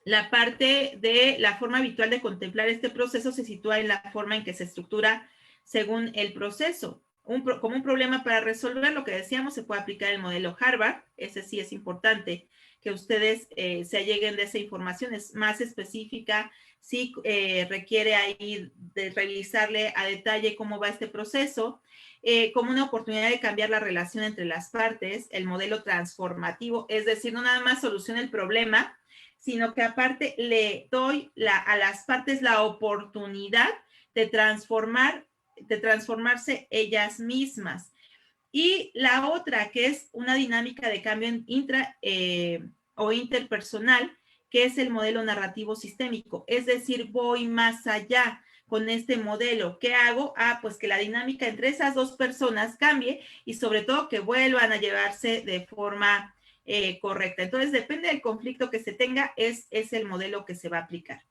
la parte de la forma habitual de contemplar este proceso se sitúa en la forma en que se estructura según el proceso. Como un problema para resolver, lo que decíamos, se puede aplicar el modelo Harvard. Ese sí es importante que ustedes se alleguen de esa información, es más específica, sí requiere ahí de revisarle a detalle cómo va este proceso, como una oportunidad de cambiar la relación entre las partes, el modelo transformativo, es decir, no nada más soluciona el problema, sino que aparte le doy a las partes la oportunidad de transformarse ellas mismas. Y la otra, que es una dinámica de cambio o interpersonal, que es el modelo narrativo sistémico. Es decir, voy más allá con este modelo. ¿Qué hago? Pues que la dinámica entre esas dos personas cambie y sobre todo que vuelvan a llevarse de forma correcta. Entonces, depende del conflicto que se tenga, es el modelo que se va a aplicar.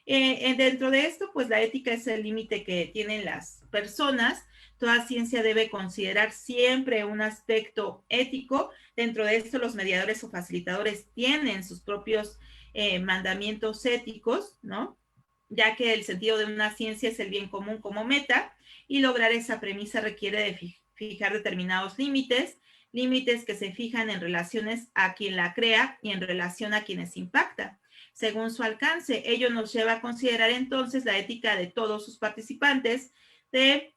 Dentro de esto, pues la ética es el límite que tienen las personas. Toda ciencia debe considerar siempre un aspecto ético. Dentro de esto, los mediadores o facilitadores tienen sus propios mandamientos éticos, ¿no? Ya que el sentido de una ciencia es el bien común como meta, y lograr esa premisa requiere de fijar determinados límites que se fijan en relaciones a quien la crea y en relación a quienes impacta, según su alcance. Ello nos lleva a considerar entonces la ética de todos sus participantes, de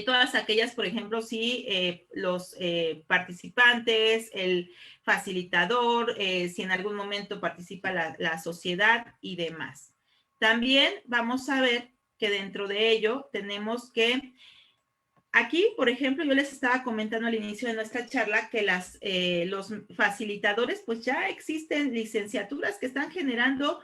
todas aquellas, por ejemplo, si los participantes, el facilitador, si en algún momento participa la sociedad y demás. También vamos a ver que dentro de ello tenemos que, aquí, por ejemplo, yo les estaba comentando al inicio de nuestra charla que los facilitadores, pues ya existen licenciaturas que están generando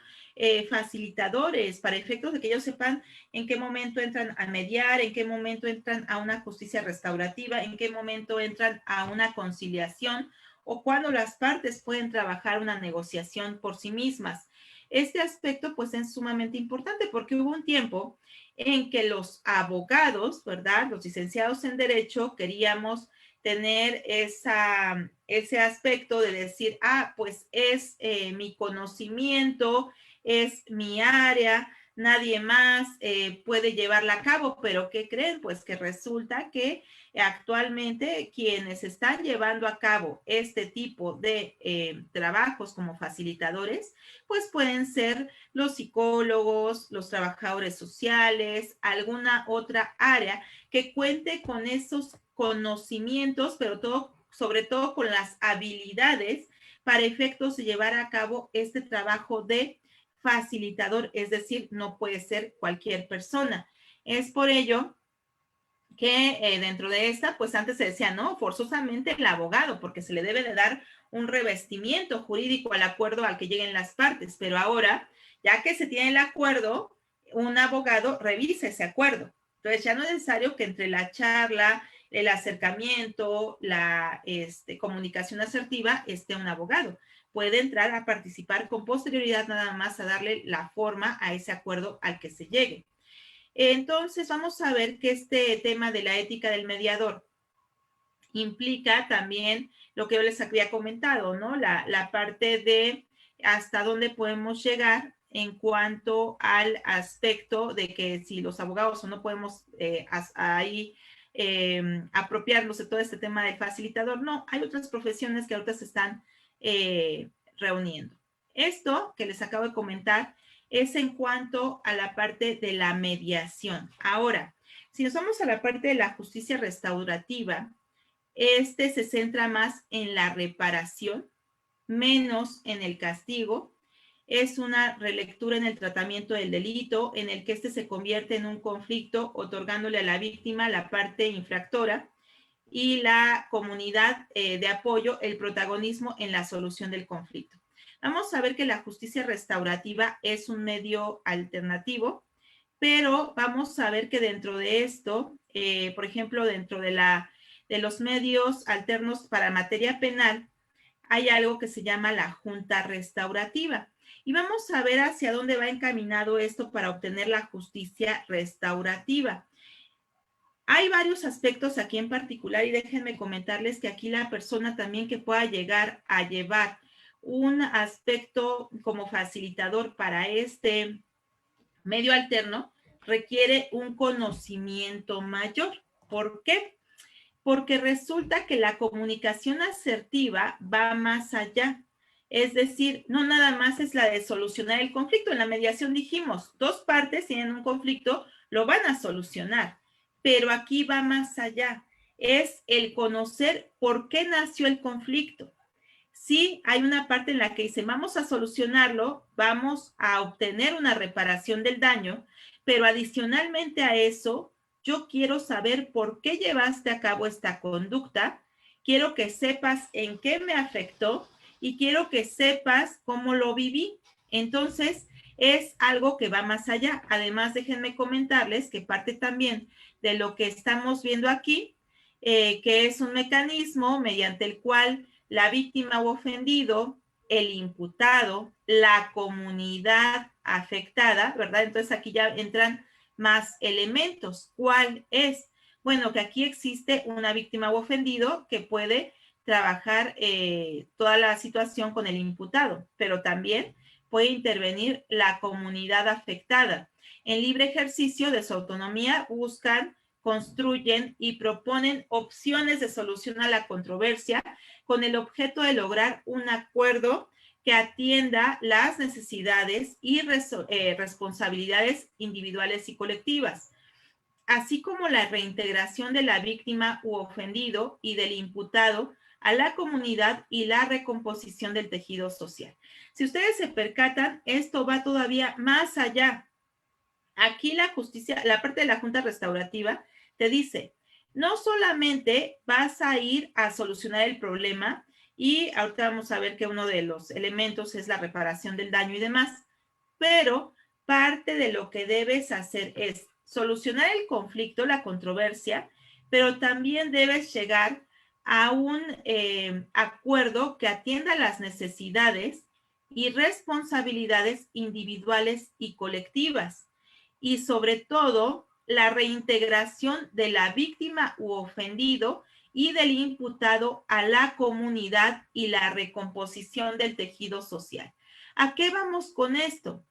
facilitadores para efectos de que ellos sepan en qué momento entran a mediar, en qué momento entran a una justicia restaurativa, en qué momento entran a una conciliación o cuando las partes pueden trabajar una negociación por sí mismas. Este aspecto pues es sumamente importante porque hubo un tiempo en que los abogados, ¿verdad? Los licenciados en Derecho queríamos tener ese aspecto de decir, pues es mi conocimiento, es mi área, nadie más puede llevarla a cabo, pero ¿qué creen? Pues que resulta que actualmente quienes están llevando a cabo este tipo de trabajos como facilitadores, pues pueden ser los psicólogos, los trabajadores sociales, alguna otra área que cuente con esos conocimientos, pero sobre todo con las habilidades para efectos de llevar a cabo este trabajo de facilitador, es decir, no puede ser cualquier persona. Es por ello que dentro de esta, pues antes se decía, no, forzosamente el abogado, porque se le debe de dar un revestimiento jurídico al acuerdo al que lleguen las partes, pero ahora, ya que se tiene el acuerdo, un abogado revisa ese acuerdo. Entonces ya no es necesario que entre la charla, el acercamiento, la comunicación asertiva, esté un abogado. Puede entrar a participar con posterioridad nada más a darle la forma a ese acuerdo al que se llegue. Entonces, vamos a ver que este tema de la ética del mediador implica también lo que yo les había comentado, ¿no? La parte de hasta dónde podemos llegar en cuanto al aspecto de que si los abogados o no podemos ahí apropiarnos de todo este tema del facilitador. No, hay otras profesiones que ahorita se están reuniendo. Esto que les acabo de comentar es en cuanto a la parte de la mediación. Ahora, si nos vamos a la parte de la justicia restaurativa, se centra más en la reparación, menos en el castigo. Es una relectura en el tratamiento del delito, en el que se convierte en un conflicto, otorgándole a la víctima, la parte infractora, y la comunidad de apoyo, el protagonismo en la solución del conflicto. Vamos a ver que la justicia restaurativa es un medio alternativo, pero vamos a ver que dentro de esto, por ejemplo, dentro de los medios alternos para materia penal, hay algo que se llama la junta restaurativa. Y vamos a ver hacia dónde va encaminado esto para obtener la justicia restaurativa. Hay varios aspectos aquí en particular y déjenme comentarles que aquí la persona también que pueda llegar a llevar un aspecto como facilitador para este medio alterno requiere un conocimiento mayor. ¿Por qué? Porque resulta que la comunicación asertiva va más allá. Es decir, no nada más es la de solucionar el conflicto. En la mediación dijimos, dos partes tienen un conflicto, lo van a solucionar. Pero aquí va más allá. Es el conocer por qué nació el conflicto. Sí, hay una parte en la que dice, vamos a solucionarlo, vamos a obtener una reparación del daño, pero adicionalmente a eso, yo quiero saber por qué llevaste a cabo esta conducta, quiero que sepas en qué me afectó y quiero que sepas cómo lo viví. Entonces, es algo que va más allá. Además, déjenme comentarles que parte también de lo que estamos viendo aquí, que es un mecanismo mediante el cual la víctima o ofendido, el imputado, la comunidad afectada, ¿verdad? Entonces aquí ya entran más elementos. ¿Cuál es? Bueno, que aquí existe una víctima o ofendido que puede trabajar toda la situación con el imputado, pero también puede intervenir la comunidad afectada. En libre ejercicio de su autonomía buscan, construyen y proponen opciones de solución a la controversia con el objeto de lograr un acuerdo que atienda las necesidades y responsabilidades individuales y colectivas, así como la reintegración de la víctima u ofendido y del imputado a la comunidad y la recomposición del tejido social. Si ustedes se percatan, esto va todavía más allá. Aquí la justicia, la parte de la Junta Restaurativa te dice, no solamente vas a ir a solucionar el problema, y ahorita vamos a ver que uno de los elementos es la reparación del daño y demás, pero parte de lo que debes hacer es solucionar el conflicto, la controversia, pero también debes llegar a un acuerdo que atienda las necesidades y responsabilidades individuales y colectivas, y sobre todo la reintegración de la víctima u ofendido y del imputado a la comunidad y la recomposición del tejido social. ¿A qué vamos con esto?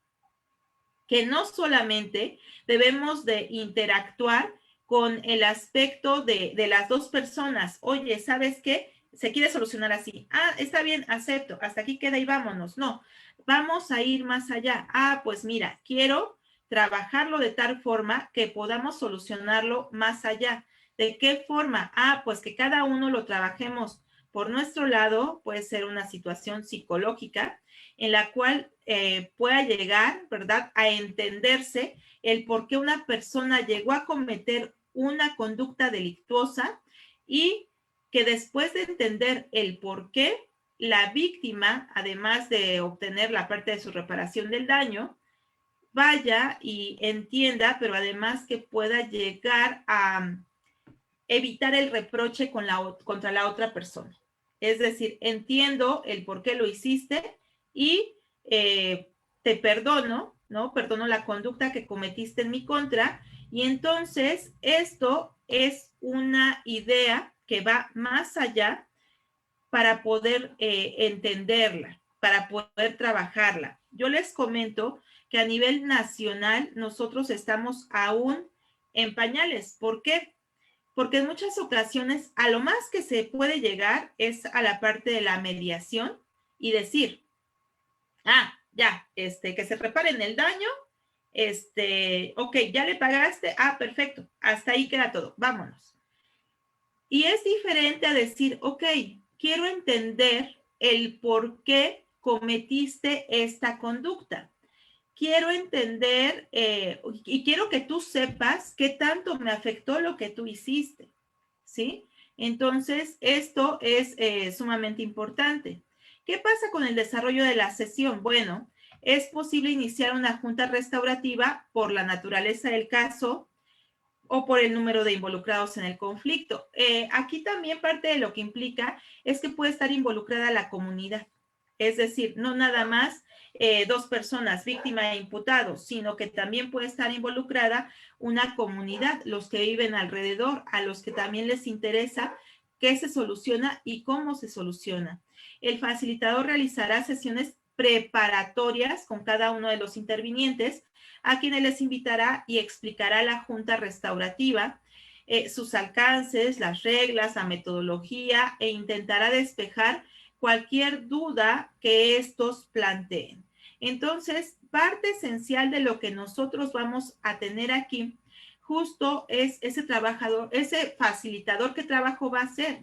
Que no solamente debemos de interactuar con el aspecto de las dos personas. Oye, ¿sabes qué? Se quiere solucionar así. Ah, está bien, acepto. Hasta aquí queda y vámonos. No, vamos a ir más allá. Ah, pues mira, quiero trabajarlo de tal forma que podamos solucionarlo más allá. ¿De qué forma? Ah, pues que cada uno lo trabajemos por nuestro lado. Puede ser una situación psicológica en la cual pueda llegar, ¿verdad?, a entenderse el por qué una persona llegó a cometer una conducta delictuosa, y que después de entender el por qué, la víctima, además de obtener la parte de su reparación del daño, vaya y entienda, pero además que pueda llegar a evitar el reproche contra la otra persona. Es decir, entiendo el por qué lo hiciste y te perdono, ¿no? Perdono la conducta que cometiste en mi contra, y entonces esto es una idea que va más allá para poder entenderla, para poder trabajarla. Yo les comento que a nivel nacional nosotros estamos aún en pañales. ¿Por qué? Porque en muchas ocasiones a lo más que se puede llegar es a la parte de la mediación y decir, ah, ya, que se reparen el daño, ok, ya le pagaste, ah, perfecto, hasta ahí queda todo, vámonos. Y es diferente a decir, ok, quiero entender el por qué cometiste esta conducta. Quiero entender y quiero que tú sepas qué tanto me afectó lo que tú hiciste, ¿sí? Entonces, esto es sumamente importante. ¿Qué pasa con el desarrollo de la sesión? Bueno, es posible iniciar una junta restaurativa por la naturaleza del caso o por el número de involucrados en el conflicto. Aquí también parte de lo que implica es que puede estar involucrada la comunidad. Es decir, no nada más dos personas, víctima e imputado, sino que también puede estar involucrada una comunidad, los que viven alrededor, a los que también les interesa qué se soluciona y cómo se soluciona. El facilitador realizará sesiones preparatorias con cada uno de los intervinientes, a quienes les invitará y explicará a la Junta Restaurativa sus alcances, las reglas, la metodología, e intentará despejar cualquier duda que estos planteen. Entonces, parte esencial de lo que nosotros vamos a tener aquí justo es ese trabajador, ese facilitador, ¿qué trabajo va a hacer?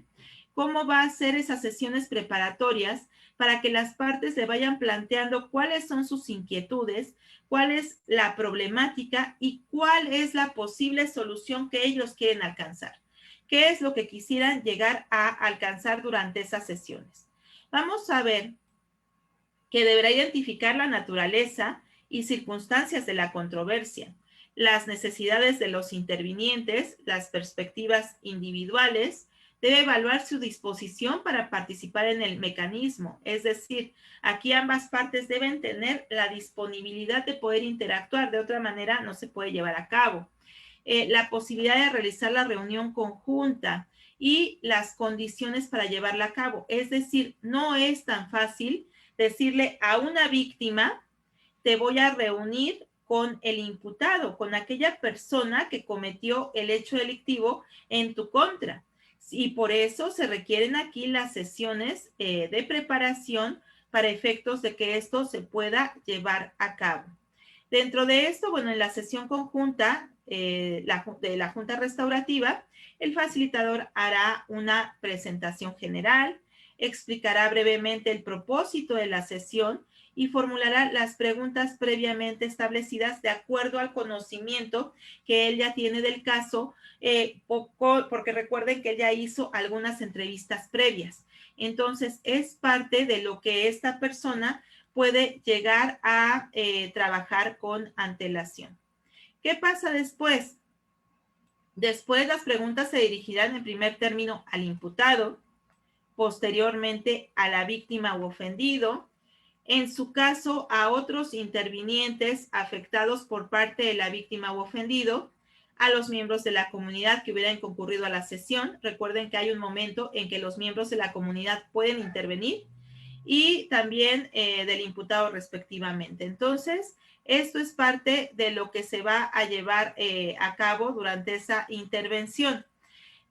cómo va a ser esas sesiones preparatorias para que las partes le vayan planteando cuáles son sus inquietudes, cuál es la problemática y cuál es la posible solución que ellos quieren alcanzar. ¿Qué es lo que quisieran llegar a alcanzar durante esas sesiones? Vamos a ver que deberá identificar la naturaleza y circunstancias de la controversia, las necesidades de los intervinientes, las perspectivas individuales, debe evaluar su disposición para participar en el mecanismo, es decir, aquí ambas partes deben tener la disponibilidad de poder interactuar, de otra manera no se puede llevar a cabo. La posibilidad de realizar la reunión conjunta y las condiciones para llevarla a cabo, es decir, no es tan fácil decirle a una víctima, te voy a reunir con el imputado, con aquella persona que cometió el hecho delictivo en tu contra. Y por eso se requieren aquí las sesiones de preparación para efectos de que esto se pueda llevar a cabo. Dentro de esto, bueno, en la sesión conjunta de la Junta Restaurativa, el facilitador hará una presentación general, explicará brevemente el propósito de la sesión y formulará las preguntas previamente establecidas de acuerdo al conocimiento que él ya tiene del caso, porque recuerden que él ya hizo algunas entrevistas previas. Entonces, es parte de lo que esta persona puede llegar a trabajar con antelación. ¿Qué pasa después? Después las preguntas se dirigirán en primer término al imputado, posteriormente a la víctima u ofendido, en su caso a otros intervinientes afectados por parte de la víctima u ofendido, a los miembros de la comunidad que hubieran concurrido a la sesión. Recuerden que hay un momento en que los miembros de la comunidad pueden intervenir y también del imputado respectivamente. Entonces, esto es parte de lo que se va a llevar a cabo durante esa intervención.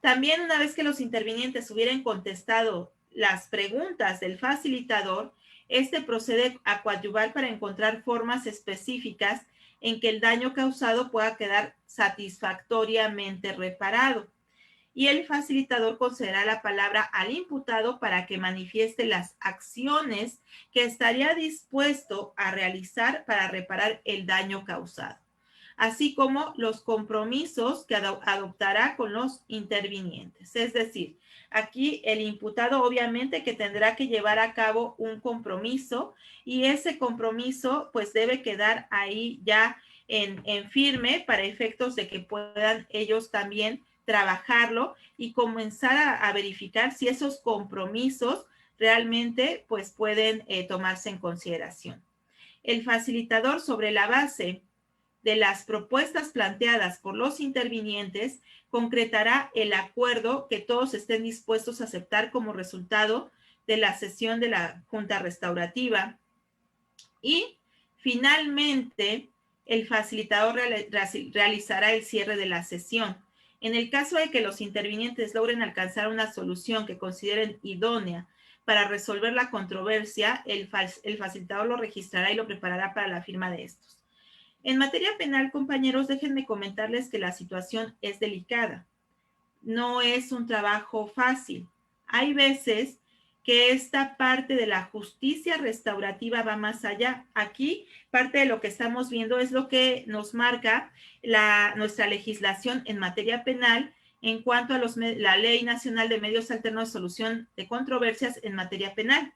También una vez que los intervinientes hubieran contestado las preguntas del facilitador, este procede a coadyuvar para encontrar formas específicas en que el daño causado pueda quedar satisfactoriamente reparado. Y el facilitador concederá la palabra al imputado para que manifieste las acciones que estaría dispuesto a realizar para reparar el daño causado, así como los compromisos que adoptará con los intervinientes. Es decir, aquí el imputado obviamente que tendrá que llevar a cabo un compromiso y ese compromiso pues debe quedar ahí ya en firme para efectos de que puedan ellos también trabajarlo y comenzar a verificar si esos compromisos realmente pues pueden tomarse en consideración. El facilitador, sobre la base de las propuestas planteadas por los intervinientes, concretará el acuerdo que todos estén dispuestos a aceptar como resultado de la sesión de la Junta Restaurativa. Y finalmente, el facilitador realizará el cierre de la sesión. En el caso de que los intervinientes logren alcanzar una solución que consideren idónea para resolver la controversia, el facilitador lo registrará y lo preparará para la firma de estos. En materia penal, compañeros, déjenme comentarles que la situación es delicada. No es un trabajo fácil. Hay veces que esta parte de la justicia restaurativa va más allá. Aquí, parte de lo que estamos viendo es lo que nos marca nuestra legislación en materia penal en cuanto a la Ley Nacional de Medios Alternos de Solución de Controversias en materia penal.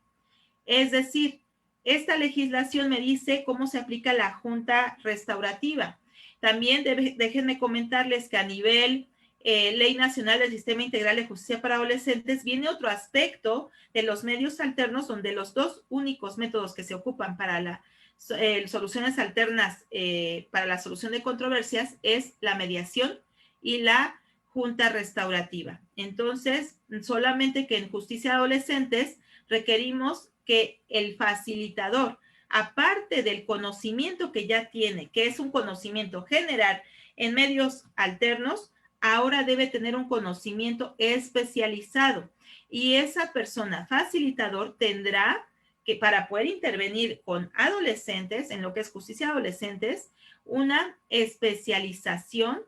Es decir, esta legislación me dice cómo se aplica la Junta Restaurativa. También déjenme comentarles que a nivel Ley Nacional del Sistema Integral de Justicia para Adolescentes viene otro aspecto de los medios alternos, donde los dos únicos métodos que se ocupan para las soluciones alternas para la solución de controversias es la mediación y la Junta Restaurativa. Entonces, solamente que en justicia de adolescentes requerimos que el facilitador, aparte del conocimiento que ya tiene, que es un conocimiento general en medios alternos, ahora debe tener un conocimiento especializado y esa persona facilitador tendrá que, para poder intervenir con adolescentes, en lo que es justicia de adolescentes, una especialización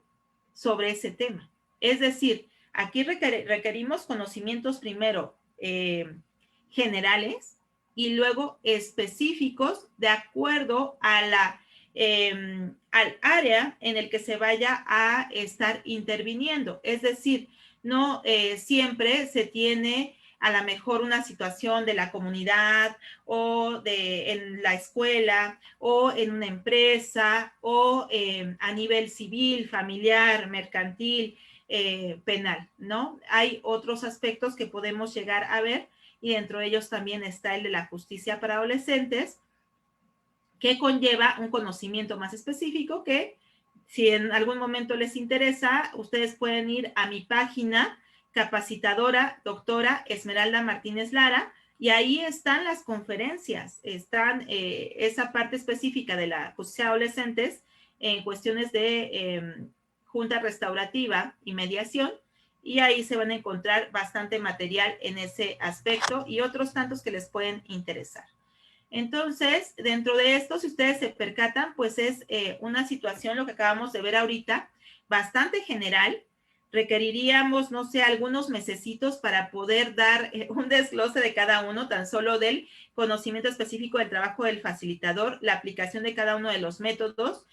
sobre ese tema. Es decir, Aquí requerimos conocimientos primero generales y luego específicos de acuerdo a al área en el que se vaya a estar interviniendo. Es decir, no siempre se tiene a lo mejor una situación de la comunidad o en la escuela o en una empresa o a nivel civil, familiar, mercantil, penal, ¿no? Hay otros aspectos que podemos llegar a ver y dentro de ellos también está el de la justicia para adolescentes, que conlleva un conocimiento más específico que si en algún momento les interesa, ustedes pueden ir a mi página capacitadora doctora Esmeralda Martínez Lara y ahí están las conferencias, están esa parte específica de la justicia de adolescentes en cuestiones de junta restaurativa y mediación y ahí se van a encontrar bastante material en ese aspecto y otros tantos que les pueden interesar. Entonces, dentro de esto, si ustedes se percatan, pues es una situación, lo que acabamos de ver ahorita, bastante general. Requeriríamos, no sé, algunos mesecitos para poder dar un desglose de cada uno, tan solo del conocimiento específico del trabajo del facilitador, la aplicación de cada uno de los métodos,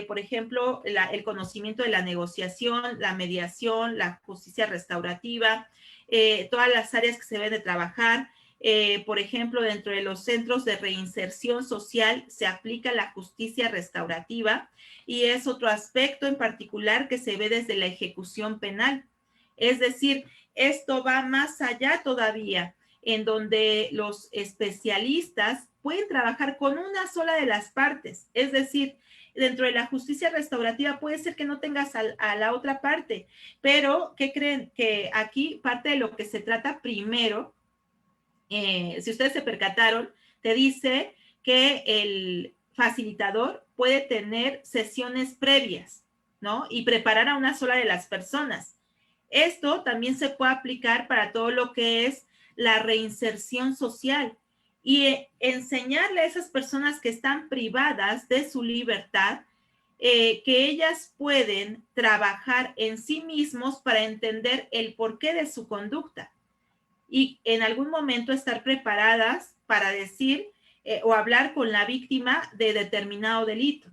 por ejemplo, el conocimiento de la negociación, la mediación, la justicia restaurativa, todas las áreas que se deben de trabajar. Por ejemplo, dentro de los centros de reinserción social se aplica la justicia restaurativa y es otro aspecto en particular que se ve desde la ejecución penal. Es decir, esto va más allá todavía, en donde los especialistas pueden trabajar con una sola de las partes. Es decir, dentro de la justicia restaurativa puede ser que no tengas a la otra parte, pero ¿qué creen? Que aquí parte de lo que se trata primero, si ustedes se percataron, te dice que el facilitador puede tener sesiones previas, ¿no? Y preparar a una sola de las personas. Esto también se puede aplicar para todo lo que es la reinserción social y enseñarle a esas personas que están privadas de su libertad que ellas pueden trabajar en sí mismos para entender el porqué de su conducta y en algún momento estar preparadas para decir o hablar con la víctima de determinado delito,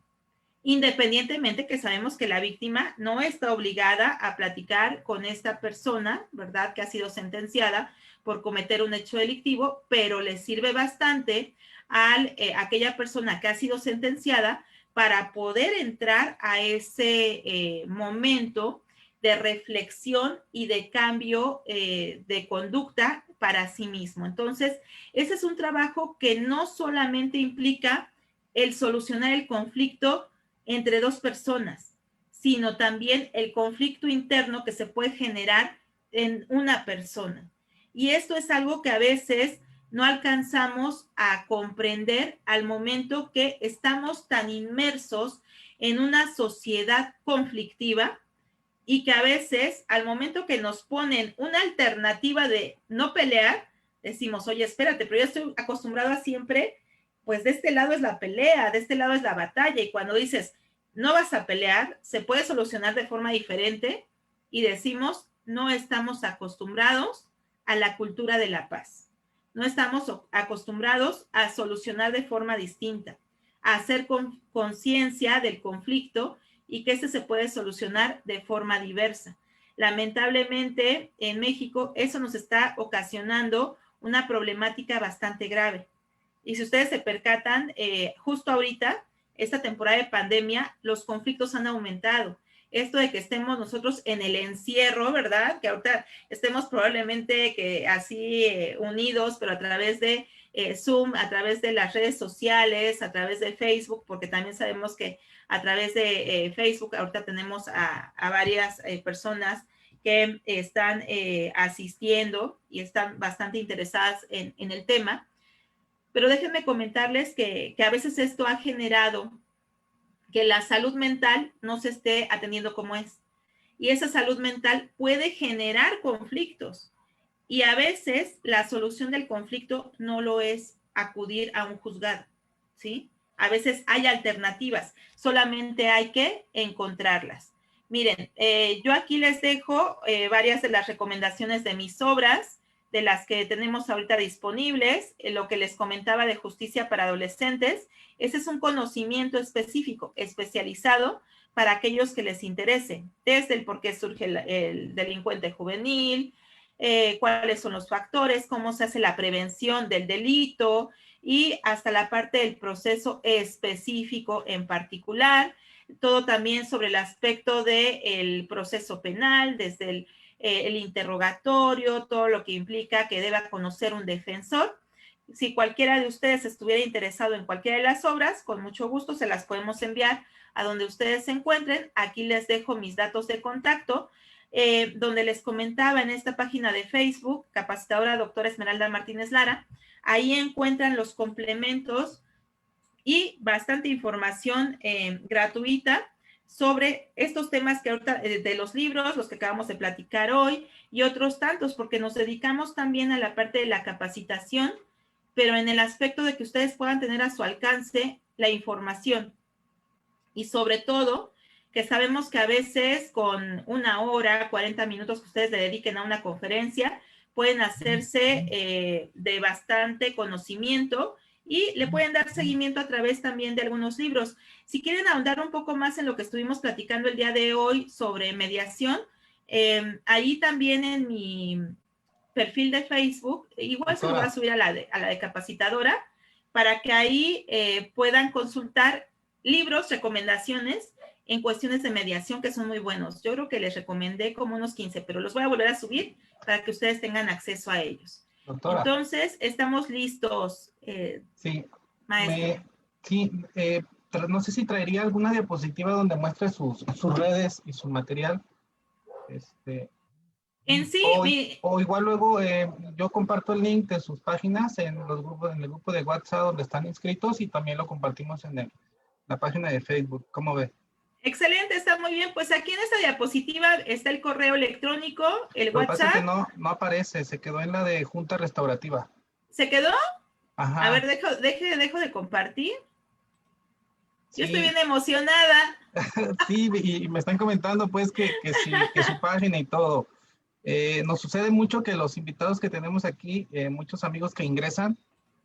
independientemente que sabemos que la víctima no está obligada a platicar con esta persona, ¿verdad? Que ha sido sentenciada por cometer un hecho delictivo, pero le sirve bastante a aquella persona que ha sido sentenciada para poder entrar a ese momento de reflexión y de cambio de conducta para sí mismo. Entonces, ese es un trabajo que no solamente implica el solucionar el conflicto entre dos personas, sino también el conflicto interno que se puede generar en una persona. Y esto es algo que a veces no alcanzamos a comprender al momento que estamos tan inmersos en una sociedad conflictiva y que a veces al momento que nos ponen una alternativa de no pelear, decimos, oye, espérate, pero yo estoy acostumbrado a siempre, pues de este lado es la pelea, de este lado es la batalla, y cuando dices, no vas a pelear, se puede solucionar de forma diferente, y decimos, no estamos acostumbrados a la cultura de la paz, no estamos acostumbrados a solucionar de forma distinta, a hacer conciencia del conflicto, y que este se puede solucionar de forma diversa. Lamentablemente, en México, eso nos está ocasionando una problemática bastante grave. Y si ustedes se percatan, justo ahorita, esta temporada de pandemia, los conflictos han aumentado. Esto de que estemos nosotros en el encierro, ¿verdad? Que ahorita estemos probablemente que así unidos, pero a través de Zoom, a través de las redes sociales, a través de Facebook, porque también sabemos que a través de Facebook ahorita tenemos a varias personas que están asistiendo y están bastante interesadas en el tema. Pero déjenme comentarles que a veces esto ha generado que la salud mental no se esté atendiendo como es. Y esa salud mental puede generar conflictos. Y a veces la solución del conflicto no lo es acudir a un juzgado, ¿sí? A veces hay alternativas, solamente hay que encontrarlas. Miren, yo aquí les dejo varias de las recomendaciones de mis obras, de las que tenemos ahorita disponibles, lo que les comentaba de justicia para adolescentes. Ese es un conocimiento específico, especializado para aquellos que les interese, desde el por qué surge el delincuente juvenil, cuáles son los factores, cómo se hace la prevención del delito y hasta la parte del proceso específico en particular. Todo también sobre el aspecto del proceso penal, desde el interrogatorio, todo lo que implica que deba conocer un defensor. Si cualquiera de ustedes estuviera interesado en cualquiera de las obras, con mucho gusto se las podemos enviar a donde ustedes se encuentren. Aquí les dejo mis datos de contacto, donde les comentaba en esta página de Facebook, capacitadora doctora Esmeralda Martínez Lara. Ahí encuentran los complementos y bastante información gratuita sobre estos temas que ahorita, de los libros, los que acabamos de platicar hoy, y otros tantos, porque nos dedicamos también a la parte de la capacitación, pero en el aspecto de que ustedes puedan tener a su alcance la información. Y sobre todo, que sabemos que a veces con 1 hora, 40 minutos que ustedes le dediquen a una conferencia, pueden hacerse de bastante conocimiento y le pueden dar seguimiento a través también de algunos libros. Si quieren ahondar un poco más en lo que estuvimos platicando el día de hoy sobre mediación, ahí también en mi perfil de Facebook, igual se lo voy a subir a la de capacitadora, para que ahí puedan consultar libros, recomendaciones en cuestiones de mediación que son muy buenos. Yo creo que les recomendé como unos 15, pero los voy a volver a subir para que ustedes tengan acceso a ellos. Doctora. Entonces, estamos listos, sí, maestro. Sí, no sé si traería alguna diapositiva donde muestre sus redes y su material. En sí, o igual luego yo comparto el link de sus páginas en los grupos, en el grupo de WhatsApp donde están inscritos, y también lo compartimos en la página de Facebook. ¿Cómo ve? Excelente, está muy bien. Pues aquí en esta diapositiva está el correo electrónico, el WhatsApp. Lo que pasa es que no aparece, se quedó en la de Junta Restaurativa. ¿Se quedó? Ajá. A ver, dejo de compartir. Sí. Yo estoy bien emocionada. Sí, y me están comentando pues que su página y todo. Nos sucede mucho que los invitados que tenemos aquí, muchos amigos que ingresan,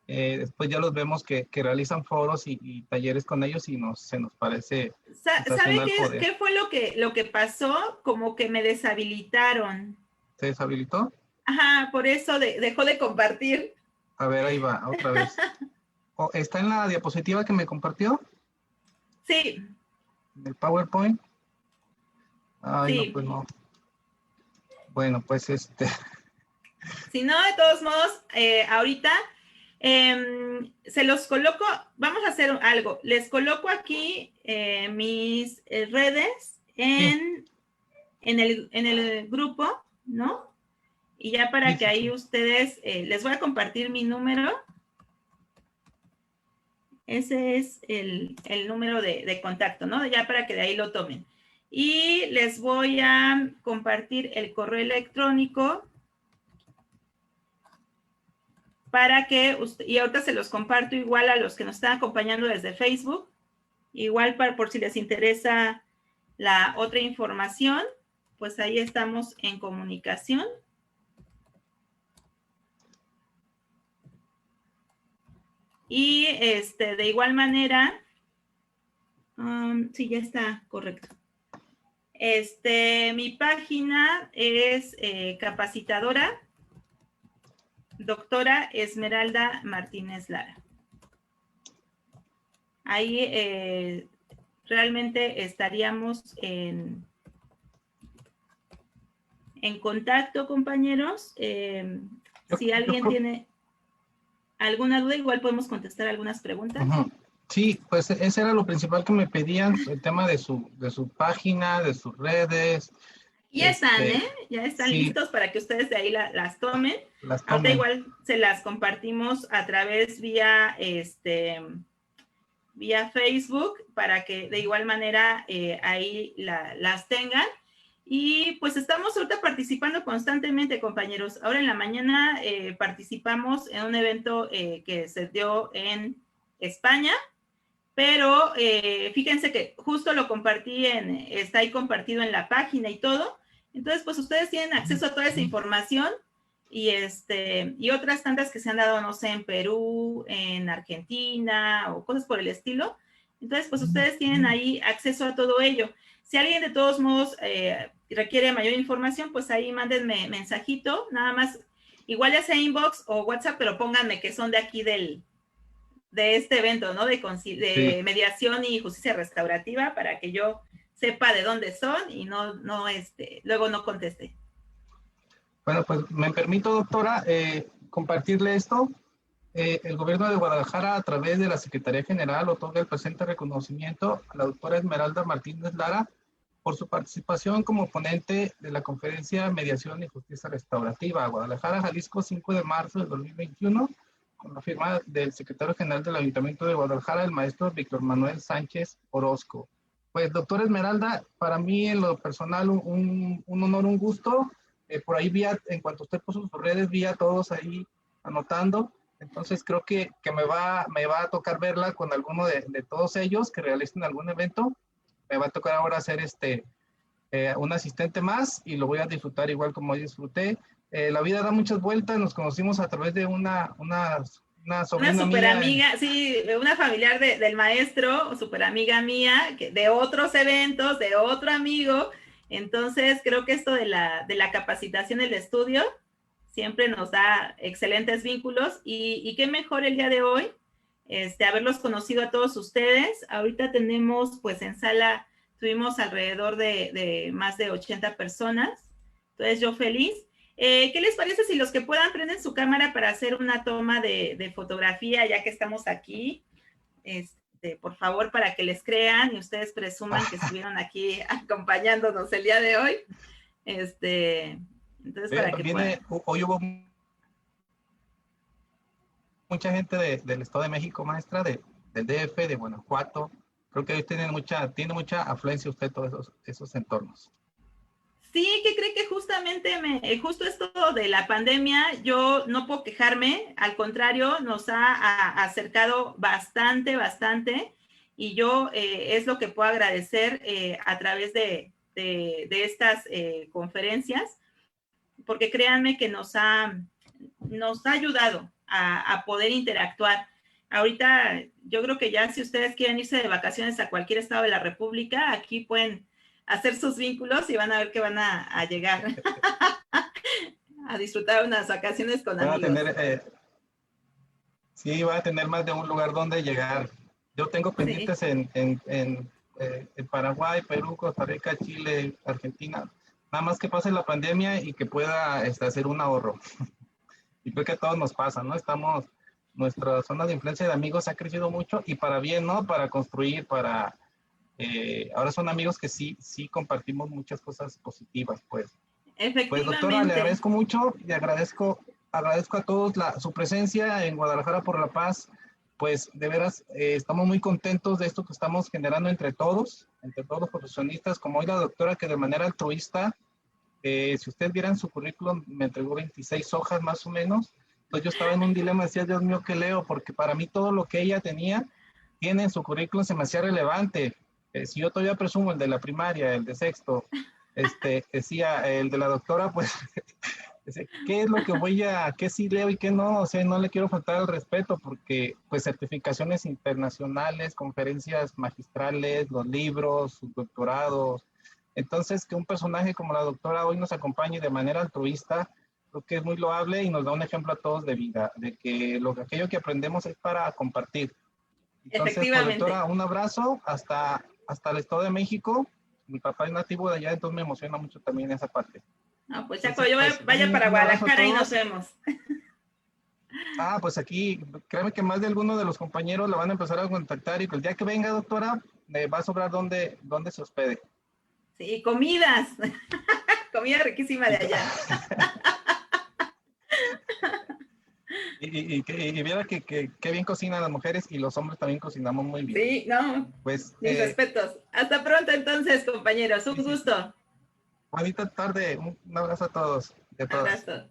después ya los vemos que realizan foros y talleres con ellos, y se nos parece... ¿Sabe qué fue lo que pasó? Como que me deshabilitaron. ¿Se deshabilitó? Ajá, por eso dejó de compartir. A ver, ahí va, otra vez. ¿Está en la diapositiva que me compartió? Sí. ¿En el PowerPoint? Ay, sí. No, pues no. Bueno, pues Si no, de todos modos, ahorita se los coloco, vamos a hacer algo. Les coloco aquí mis redes en el grupo, ¿no? Y ya para que ahí ustedes, les voy a compartir mi número. Ese es el número de contacto, ¿no? Ya para que de ahí lo tomen. Y les voy a compartir el correo electrónico para que, y ahorita se los comparto igual a los que nos están acompañando desde Facebook, igual por si les interesa la otra información, pues ahí estamos en comunicación. Y de igual manera, sí, ya está correcto. Mi página es capacitadora doctora Esmeralda Martínez Lara. Ahí realmente estaríamos en contacto, compañeros. Si alguien tiene alguna duda, igual podemos contestar algunas preguntas. Sí, pues ese era lo principal que me pedían, el tema de su página, de sus redes. Ya están, ya están listos para que ustedes de ahí las tomen. Ahorita igual se las compartimos a través vía Facebook, para que de igual manera ahí las tengan. Y pues estamos ahorita participando constantemente, compañeros. Ahora en la mañana participamos en un evento que se dio en España, pero fíjense que justo lo compartí está ahí compartido en la página y todo. Entonces, pues ustedes tienen acceso a toda esa información y otras tantas que se han dado, no sé, en Perú, en Argentina o cosas por el estilo. Entonces, pues ustedes tienen ahí acceso a todo ello. Si alguien de todos modos requiere mayor información, pues ahí mándenme mensajito, nada más, igual ya sea inbox o WhatsApp, pero pónganme que son de aquí de este evento, ¿no? De mediación y justicia restaurativa, para que yo sepa de dónde son y luego no conteste. Bueno, pues me permito, doctora, compartirle esto. El gobierno de Guadalajara, a través de la Secretaría General, otorga el presente reconocimiento a la doctora Esmeralda Martínez Lara por su participación como ponente de la conferencia Mediación y Justicia Restaurativa, Guadalajara, Jalisco, 5 de marzo de 2021, con la firma del secretario general del Ayuntamiento de Guadalajara, el maestro Víctor Manuel Sánchez Orozco. Pues, doctora Esmeralda, para mí en lo personal un honor, un gusto. Por ahí en cuanto usted puso sus redes, vi a todos ahí anotando. Entonces creo que me va a tocar verla con alguno de todos ellos que realicen algún evento. Me va a tocar ahora hacer un asistente más y lo voy a disfrutar igual como hoy disfruté. La vida da muchas vueltas, nos conocimos a través de una sobrina una super mía. Amiga, sí, una familiar del maestro, super amiga mía, de otros eventos, de otro amigo. Entonces creo que esto de la capacitación, el estudio, siempre nos da excelentes vínculos y qué mejor el día de hoy, haberlos conocido a todos ustedes. Ahorita tenemos, pues en sala, tuvimos alrededor de más de 80 personas, entonces yo feliz. ¿Qué les parece si los que puedan prenden su cámara para hacer una toma de fotografía, ya que estamos aquí? Por favor, para que les crean y ustedes presuman que estuvieron aquí acompañándonos el día de hoy. Entonces, para que hoy hubo mucha gente del Estado de México, maestra, del DF, de Guanajuato. Creo que hoy tiene mucha afluencia usted todos esos entornos. Sí, que cree que justamente justo esto de la pandemia, yo no puedo quejarme, al contrario, nos ha acercado bastante, y yo es lo que puedo agradecer a través de estas conferencias, porque créanme que nos ha ayudado a poder interactuar. Ahorita yo creo que ya si ustedes quieren irse de vacaciones a cualquier estado de la República, aquí pueden hacer sus vínculos y van a ver que van a llegar a disfrutar unas vacaciones con amigos. Sí, va a tener más de un lugar donde llegar. Yo tengo pendientes en Paraguay, Perú, Costa Rica, Chile, Argentina. Nada más que pase la pandemia y que pueda hacer un ahorro. Y creo que a todos nos pasa, ¿no? Nuestra zona de influencia de amigos ha crecido mucho y para bien, ¿no? Para construir, ahora son amigos que sí compartimos muchas cosas positivas, pues. Efectivamente. Pues, doctora, le agradezco mucho y agradezco a todos su presencia en Guadalajara por la Paz. Pues, de veras, estamos muy contentos de esto que estamos generando entre todos los profesionistas, como hoy la doctora que de manera altruista, si ustedes vieran su currículum, me entregó 26 hojas más o menos. Entonces yo estaba en un dilema, decía, Dios mío, ¿qué leo? Porque para mí todo lo que ella tiene en su currículum se me hacía relevante. Si yo todavía presumo el de la primaria, el de sexto, decía el de la doctora, pues, ¿qué es lo que qué sí leo y qué no? O sea, no le quiero faltar al respeto porque, pues, certificaciones internacionales, conferencias magistrales, los libros, sus doctorados. Entonces, que un personaje como la doctora hoy nos acompañe de manera altruista, creo que es muy loable y nos da un ejemplo a todos de vida, de que aquello que aprendemos es para compartir. Entonces, pues, doctora, un abrazo hasta el Estado de México. Mi papá es nativo de allá, entonces me emociona mucho también esa parte. No, pues ya cuando yo vaya para Guadalajara y nos vemos. Pues aquí, créeme que más de alguno de los compañeros la van a empezar a contactar y pues ya que venga, doctora, va a sobrar dónde se hospede. Sí, comidas. Comida riquísima de allá. Y viera que bien cocinan las mujeres y los hombres también cocinamos muy bien. Sí, no, pues, mis respetos. Hasta pronto entonces, compañeros. Un gusto. Bonita tarde. Un abrazo a todos. Un abrazo.